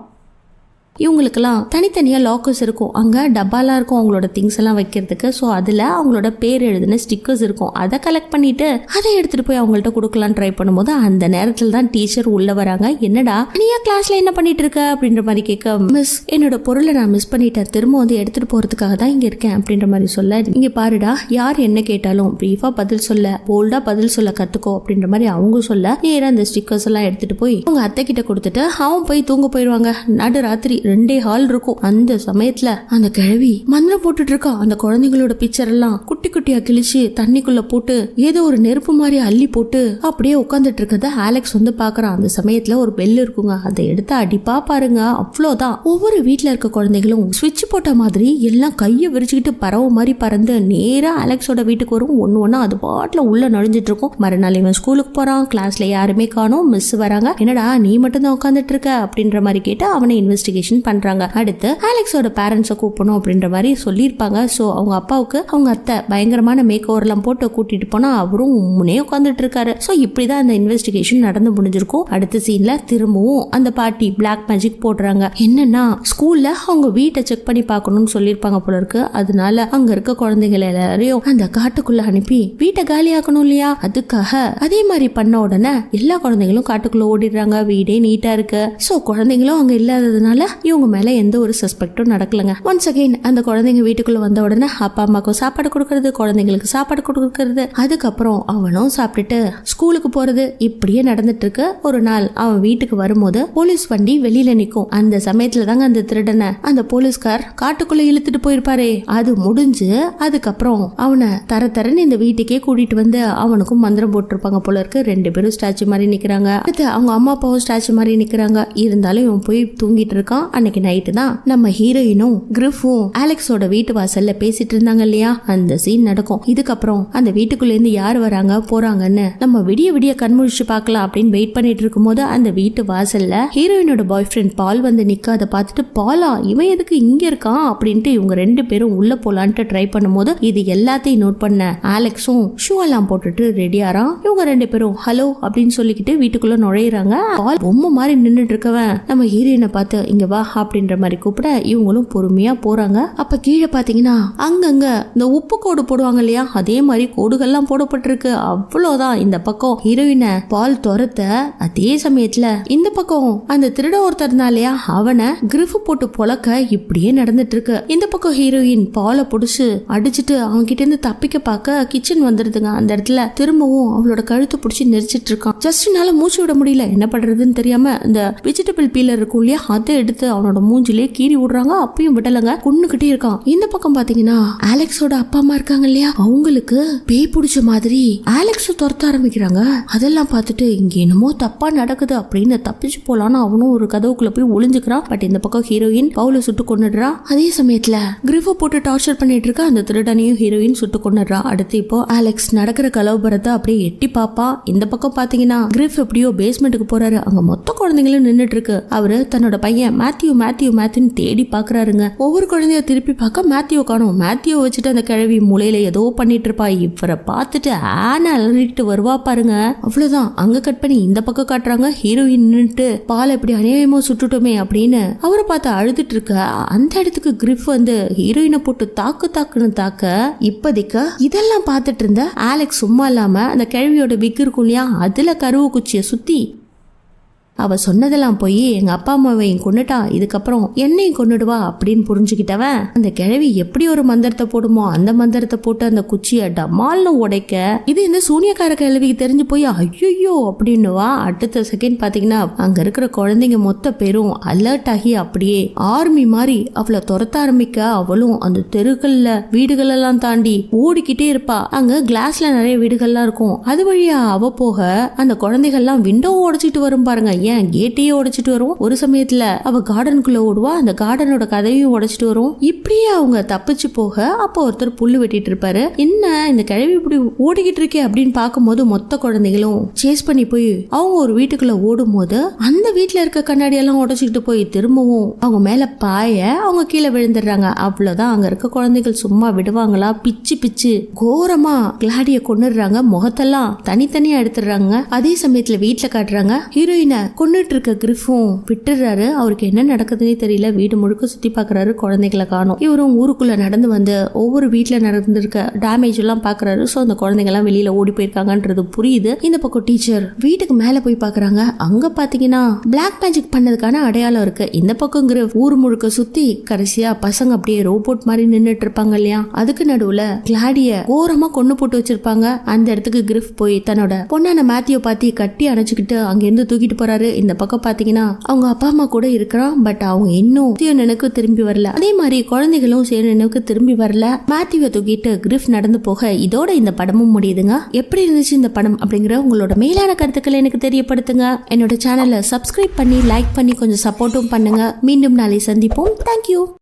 இவங்களுக்கெல்லாம் தனித்தனியாக லாக்கர்ஸ் இருக்கும், அங்கே டப்பாலாம் இருக்கும் அவங்களோட திங்ஸ் எல்லாம் வைக்கிறதுக்கு. ஸோ அதில் அவங்களோட பேர் எழுதின ஸ்டிக்கர்ஸ் இருக்கும். அதை கலெக்ட் பண்ணிட்டு அதை எடுத்துகிட்டு போய் அவங்கள்ட்ட கொடுக்கலான்னு ட்ரை பண்ணும்போது அந்த நேரத்தில் தான் டீச்சர் உள்ளே வராங்க. என்னடா நீயா கிளாஸில் என்ன பண்ணிட்டு இருக்க அப்படின்ற மாதிரி கேட்க, மிஸ் என்னோட பொருளை நான் மிஸ் பண்ணிட்டேன், திரும்ப வந்து எடுத்துகிட்டு போகிறதுக்காக தான் இங்கே இருக்கேன் அப்படின்ற மாதிரி சொல்ல, இங்கே பாருடா யார் என்ன கேட்டாலும் ப்ரீஃபாக பதில் சொல்ல, போல்டாக பதில் சொல்ல கற்றுக்கோ அப்படின்ற மாதிரி அவங்க சொல்ல, நேராக அந்த ஸ்டிக்கர்ஸ் எல்லாம் எடுத்துகிட்டு போய் அவங்க அத்தை கிட்ட கொடுத்துட்டு அவன் போய் தூங்க போயிடுவாங்க. நடு ராத்திரி 2 ஹால் இருக்கும். அந்த சமயத்துல அந்த கிழவி மந்திரம் போட்டுட்டு இருக்கா. அந்த குழந்தைங்களோட பிக்சர் எல்லாம் குட்டி குட்டியா கிழிச்சு தண்ணிக்குள்ள போட்டு ஏதோ ஒரு நெருப்பு மாதிரி அள்ளி போட்டு அப்படியே உட்காந்துட்டு இருக்கத ஆலெக்ஸ் வந்து பாக்குறான். அந்த சமயத்துல ஒரு பெல் இருக்குங்க, அதை எடுத்து அடிப்பா பாருங்க. அவ்வளவுதான். ஒவ்வொரு வீட்டுல இருக்க குழந்தைகளும் சுவிட்ச் போட்ட மாதிரி எல்லாம் கையை விரிச்சுக்கிட்டு பறவை மாதிரி பறந்து நேரா அலெக்ஸோட வீட்டுக்கு வரும். ஒண்ணு அது பாட்டுல உள்ள நுழைஞ்சிட்டு இருக்கும். மறுநாள் இவன் ஸ்கூலுக்கு போறான். கிளாஸ்ல யாருமே காணோம். மிஸ் வராங்க. என்னடா நீ மட்டும் தான் உட்காந்துட்டு இருக்க அப்படின்ற மாதிரி கேட்டு அவனை இன்வெஸ்டிகேஷன் பண்றாங்க. அடுத்து அலெக்ஸோட பேரண்ட்ஸை கூப்பிடணும் அப்படின்ற மாதிரி சொல்லியிருப்பாங்க. ஸோ அவங்க அப்பாவுக்கு அவங்க அத்தை பயங்கரமான மேக் ஓவர் எல்லாம் போட்டு கூட்டிட்டு போனா அவரும் முன்னே உட்காந்துட்டு இருக்காரு. ஸோ இப்படிதான் அந்த இன்வெஸ்டிகேஷன் நடந்து முடிஞ்சிருக்கும். அடுத்த சீன்ல திரும்பவும் அந்த பாட்டி பிளாக் மேஜிக் போடுறாங்க. என்னன்னா ஸ்கூல்ல அவங்க வீட்டை செக் பண்ணி பார்க்கணும்னு சொல்லியிருப்பாங்க போல இருக்கு. அதனால அங்க இருக்க குழந்தைகள் எல்லாரையும் அந்த காட்டுக்குள்ள அனுப்பி வீட்டை காலியாக்கணும் இல்லையா, அதுக்காக அதே மாதிரி பண்ண உடனே எல்லா குழந்தைகளும் காட்டுக்குள்ள ஓடிடுறாங்க. வீடே நீட்டா இருக்கு. சோ குழந்தைங்களும் அங்க இல்லாததுனால இவங்க மேல எந்த ஒரு சஸ்பெக்டும் நடக்கலங்க. ஒன்ஸ் அகைன் அந்த குழந்தைங்க வீட்டுக்குள்ள வந்த உடனே அப்பா அம்மாக்கும் சாப்பாடு கொடுக்கறது, குழந்தைங்களுக்கு சாப்பாடு கொடுக்கறது, அதுக்கப்புறம் அவனும் சாப்பிட்டுட்டு ஸ்கூலுக்கு போறது, இப்படியே நடந்துட்டு இருக்கு. ஒரு நாள் அவன் வீட்டுக்கு வரும்போது போலீஸ் வண்டி வெளியில நிக்கும். அந்த சமயத்துல தாங்க அந்த திருடனை அந்த போலீஸ்கார் காட்டுக்குள்ள இழுத்துட்டு போயிருப்பாரே. அது முடிஞ்சு அதுக்கப்புறம் அவனை தரன்னு இந்த வீட்டுக்கே கூட்டிட்டு வந்து அவனுக்கும் மந்திரம் போட்டிருப்பாங்க போல இருக்கு. 2 பேரும் ஸ்டாச்சு மாதிரி நிக்கிறாங்க. அடுத்து அவங்க அம்மா அப்பாவும் ஸ்டாச்சு மாதிரி நிக்கிறாங்க. இருந்தாலும் இவன் போய் தூங்கிட்டு இருக்கான். அன்னைக்கு நைட்டு தான் நம்ம ஹீரோயினும் கிரிஃபும் அலெக்ஸோட வீட்டு வாசல்ல பேசிட்டு இருந்தாங்க இல்லையா, அந்த சீன் நடக்கும். இதுக்கப்புறம் அந்த வீட்டுக்குள்ள இருந்து யார் வராங்க போறாங்கன்னு நம்ம விடிய விடிய கண்முழிச்சு பார்க்கலாம் அப்படின்னு வெயிட் பண்ணிட்டு இருக்கும் போது அந்த வீட்டு வாசல்ல ஹீரோயினோட பாய் ஃப்ரெண்ட் பால் வந்து நிக்க. அதை பார்த்துட்டு பாலா இவன் எதுக்கு இங்க இருக்கான் அப்படின்ட்டு இவங்க 2 பேரும் உள்ள போலான்ட்டு ட்ரை பண்ணும்போது இது எல்லாத்தையும் நோட் பண்ண அலெக்ஸும் ஷூ எல்லாம் போட்டுட்டு ரெடியாராம். இவங்க 2 பேரும் ஹலோ அப்படின்னு சொல்லிக்கிட்டு வீட்டுக்குள்ள நுழையிறாங்க. பால் பொம்மை மாதிரி நின்றுட்டு இருக்கவன் நம்ம ஹீரோயினை பார்த்து இங்க வா அப்படின்ற மாதிரி கூப்பிட இவங்களும் பொறுமையா போறாங்க. அப்ப கீழே பாத்தீங்கன்னா அங்கங்க இந்த உப்பு கோடு போடுவாங்க இல்லையா, அதே மாதிரி கோடுகள்லாம் போடப்பட்டிருக்கு. அவ்வளவுதான். இந்த பக்கம் ஹீரோயினை பால் துரத்த, அதே சமயத்துல இந்த பக்கம் அந்த திருட ஒருத்தர் இருந்தா இல்லையா அவனை கிரிஃப் போட்டு பொழக்க இப்படியே நடந்துட்டு இருக்கு. இந்த பக்கம் ஹீரோயின் பாலை புடிச்சு அடிச்சுட்டு அவங்க கிட்ட இருந்து தப்பிக்க பார்க்க கிச்சன் வந்துருதுங்க. அந்த இடத்துல திரும்பவும் அவளோட கழுத்து பிடிச்சி நெரிச்சிட்டு இருக்கான். ஜஸ்ட்னால மூச்சு விட முடியல. என்ன பண்றதுன்னு தெரியாம இந்த வெஜிடபிள் பீலர் இருக்கும் இல்லையா, அதை எடுத்து அவனோட மூஞ்சிலே கீறி விடுறாங்க. அப்பயும் விடலங்க, கொன்னுகிட்டே இருக்கான். இந்த பக்கம் பாத்தீங்கன்னா அலெக்ஸோட அப்பா அம்மா இருக்காங்க இல்லையா, அவங்களுக்கு பேய் பிடிச்ச மாதிரி அலெக்ஸ் துரத்த ஆரம்பிக்கிறாங்க. அதெல்லாம் பார்த்துட்டு இங்க என்னமோ தப்பா நடக்குது அப்படின்னு தப்பிச்சு போலான்னு அவனும் ஒரு கதவுக்குள்ள போய் ஒளிஞ்சுக்கிறான். பட் இந்த பக்கம் ஹீரோயின் பவுல சுட்டு கொன்னுடுறா. அதே சமயத்துல கிரிஃப போட்டு டார்ச்சர் பண்ணிட்டு இருக்க அந்த திருடனையும் ஹீரோயின் சுட்டு கொன்னுடுறா. அடுத்து இப்போ அலெக்ஸ் நடக்கிற கலவரத்தை அப்படியே எட்டி பாப்பா. இந்த பக்கம் பாத்தீங்கன்னா கிரிஃப் எப்படியோ பேஸ்மெண்ட்டுக்கு போறாரு. அங்க மொத்த குழந்தைங்களும் நின்னுட்டு இருக்கு. அவரு தன்னோட பையன் மேத்யூன்னு தேடி பாக்குறாருங்க. ஒவ்வொரு குழந்தைய திருப்பி பார்க்க மேத்யூ காணும். மேத்யூ வச்சுட்டு அந்த கிழவி மூலையில ஏதோ பண்ணிட்டு இருப்பா. இவரை பார்த்துட்டு ஆன அலறிட்டு வருவா பாருங்க. அவ்வளவுதான். அங்க கட் பண்ணி இந்த பக்கம் காட்டுறாங்க. ஹீரோயின் நின்னுட்டு பால் எப்படி அநியாயமோ சுட்டுட்டோமே அப்படின்னு அவரை பார்த்து அழுதுட்டு இருக்க. அந்த இடத்துக்கு கிரிஃப் வந்து ஹீரோயினை போட்டு தாக்குன்னு தாக்க, இப்போதைக்கு இதெல்லாம் பார்த்துட்டு இருந்த அலெக்ஸ் சும்மா இல்லாம அந்த கிழவியோட விக் இருக்கும் இல்லையா, அதுல கருவு குச்சியை சுத்தி அவ சொன்னதெல்லாம் போய் எங்க அப்பா அம்மாவையும் கொண்டுட்டான், இதுக்கப்புறம் என்னையும் கொண்டுடுவா அப்படின்னு புரிஞ்சுக்கிட்டவன் அந்த கிழவி எப்படி ஒரு மந்திரத்தை போடுமோ அந்த மந்திரத்தை போட்டு அந்த குச்சியை டமால்னு உடைக்க, இது இந்த சூனியக்கார கிழவிக்கு தெரிஞ்சு போய் ஐயோ அப்படின்னுவா. அடுத்த செகண்ட் பாத்தீங்கன்னா அங்க இருக்கிற குழந்தைங்க மொத்த பேரும் அலர்ட் ஆகி அப்படியே ஆர்மி மாதிரி அவளை துரத்த ஆரம்பிக்க, அவளும் அந்த தெருக்கள்ல வீடுகள் எல்லாம் தாண்டி ஓடிக்கிட்டே இருப்பா. அங்க கிளாஸ்ல நிறைய வீடுகள்லாம் இருக்கும். அது வழியா அவ போக அந்த குழந்தைகள்லாம் விண்டோ உடைச்சிட்டு வரும் பாருங்க. ஏன் கேட்டையே உடைச்சிட்டு வரும். ஒரு சமயத்துல அவ கார்டனுக்குள்ள ஓடுவா. அந்த கார்டனோட கதையும் உடைச்சிட்டு வரும். இப்படியே அவங்க தப்பிச்சு போக அப்போ ஒருத்தர் புல்லு வெட்டிட்டு இருப்பாரு. என்ன இந்த கிழவி இப்படி ஓடிக்கிட்டு இருக்கே அப்படின்னு பார்க்கும்போது மொத்த குழந்தைகளும் சேஸ் பண்ணி போய் அவங்க ஒரு வீட்டுக்குள்ள ஓடும் போது அந்த வீட்டுல இருக்க கண்ணாடி எல்லாம் உடைச்சிக்கிட்டு போய் திரும்பவும் அவங்க மேல பாய அவங்க கீழே விழுந்துடுறாங்க. அவ்வளவுதான். அங்க இருக்க குழந்தைகள் சும்மா விடுவாங்களா, பிச்சு கோரமா கிளாடிய கொன்னுடுறாங்க. முகத்தெல்லாம் தனித்தனியா எடுத்துடுறாங்க. அதே சமயத்துல வீட்டுல காட்டுறாங்க ஹீரோயினை கொன்னுட்டு இருக்க கிரிஃபும் விட்டுறாரு. அவருக்கு என்ன நடக்குதுன்னே தெரியல. வீடு முழுக்க சுத்தி பாக்குறாரு, குழந்தைகளை காணும். இவரும் ஊருக்குள்ள நடந்து வந்து ஒவ்வொரு வீட்டுல நடந்திருக்க டேமேஜ் எல்லாம் பாக்குறாரு. சோ அந்த குழந்தைங்க எல்லாம் வெளியில ஓடி போயிருக்காங்கன்றது புரியுது. இந்த பக்கம் டீச்சர் வீட்டுக்கு மேல போய் பாக்குறாங்க. அங்க பாத்தீங்கன்னா பிளாக் மேஜிக் பண்ணதுக்கான அடையாளம் இருக்கு. இந்த பக்கம் கிரிஃப் ஊர் முழுக்க சுத்தி கடைசியா பசங்க அப்படியே ரோபோட் மாதிரி நின்னுட்டு இருப்பாங்க இல்லையா, அதுக்கு நடுவுல கிளாடிய ஓரமா கொண்டு போட்டு வச்சிருப்பாங்க. அந்த இடத்துக்கு கிரிஃப் போய் தன்னோட பொண்ணான மேத்யூ பாத்தி கட்டி அணைச்சுக்கிட்டு அங்க இருந்து தூக்கிட்டு போறாரு. இருக்காரு. இந்த பக்கம் பாத்தீங்கன்னா அவங்க அப்பா அம்மா கூட இருக்கிறான். பட் அவங்க இன்னும் நினைவுக்கு திரும்பி வரல. அதே மாதிரி குழந்தைகளும் நினைவுக்கு திரும்பி வரல. மேத்யூவை தூக்கிட்டு கிரிஃப் நடந்து போக இதோட இந்த படமும் முடியுதுங்க. எப்படி இருந்துச்சு இந்த படம் அப்படிங்கிற உங்களோட மேலான கருத்துக்களை எனக்கு தெரியப்படுத்துங்க. என்னோட சேனலை சப்ஸ்கிரைப் பண்ணி லைக் பண்ணி கொஞ்சம் சப்போர்ட்டும் பண்ணுங்க. மீண்டும் நாளை சந்திப்போம். தேங்க்யூ.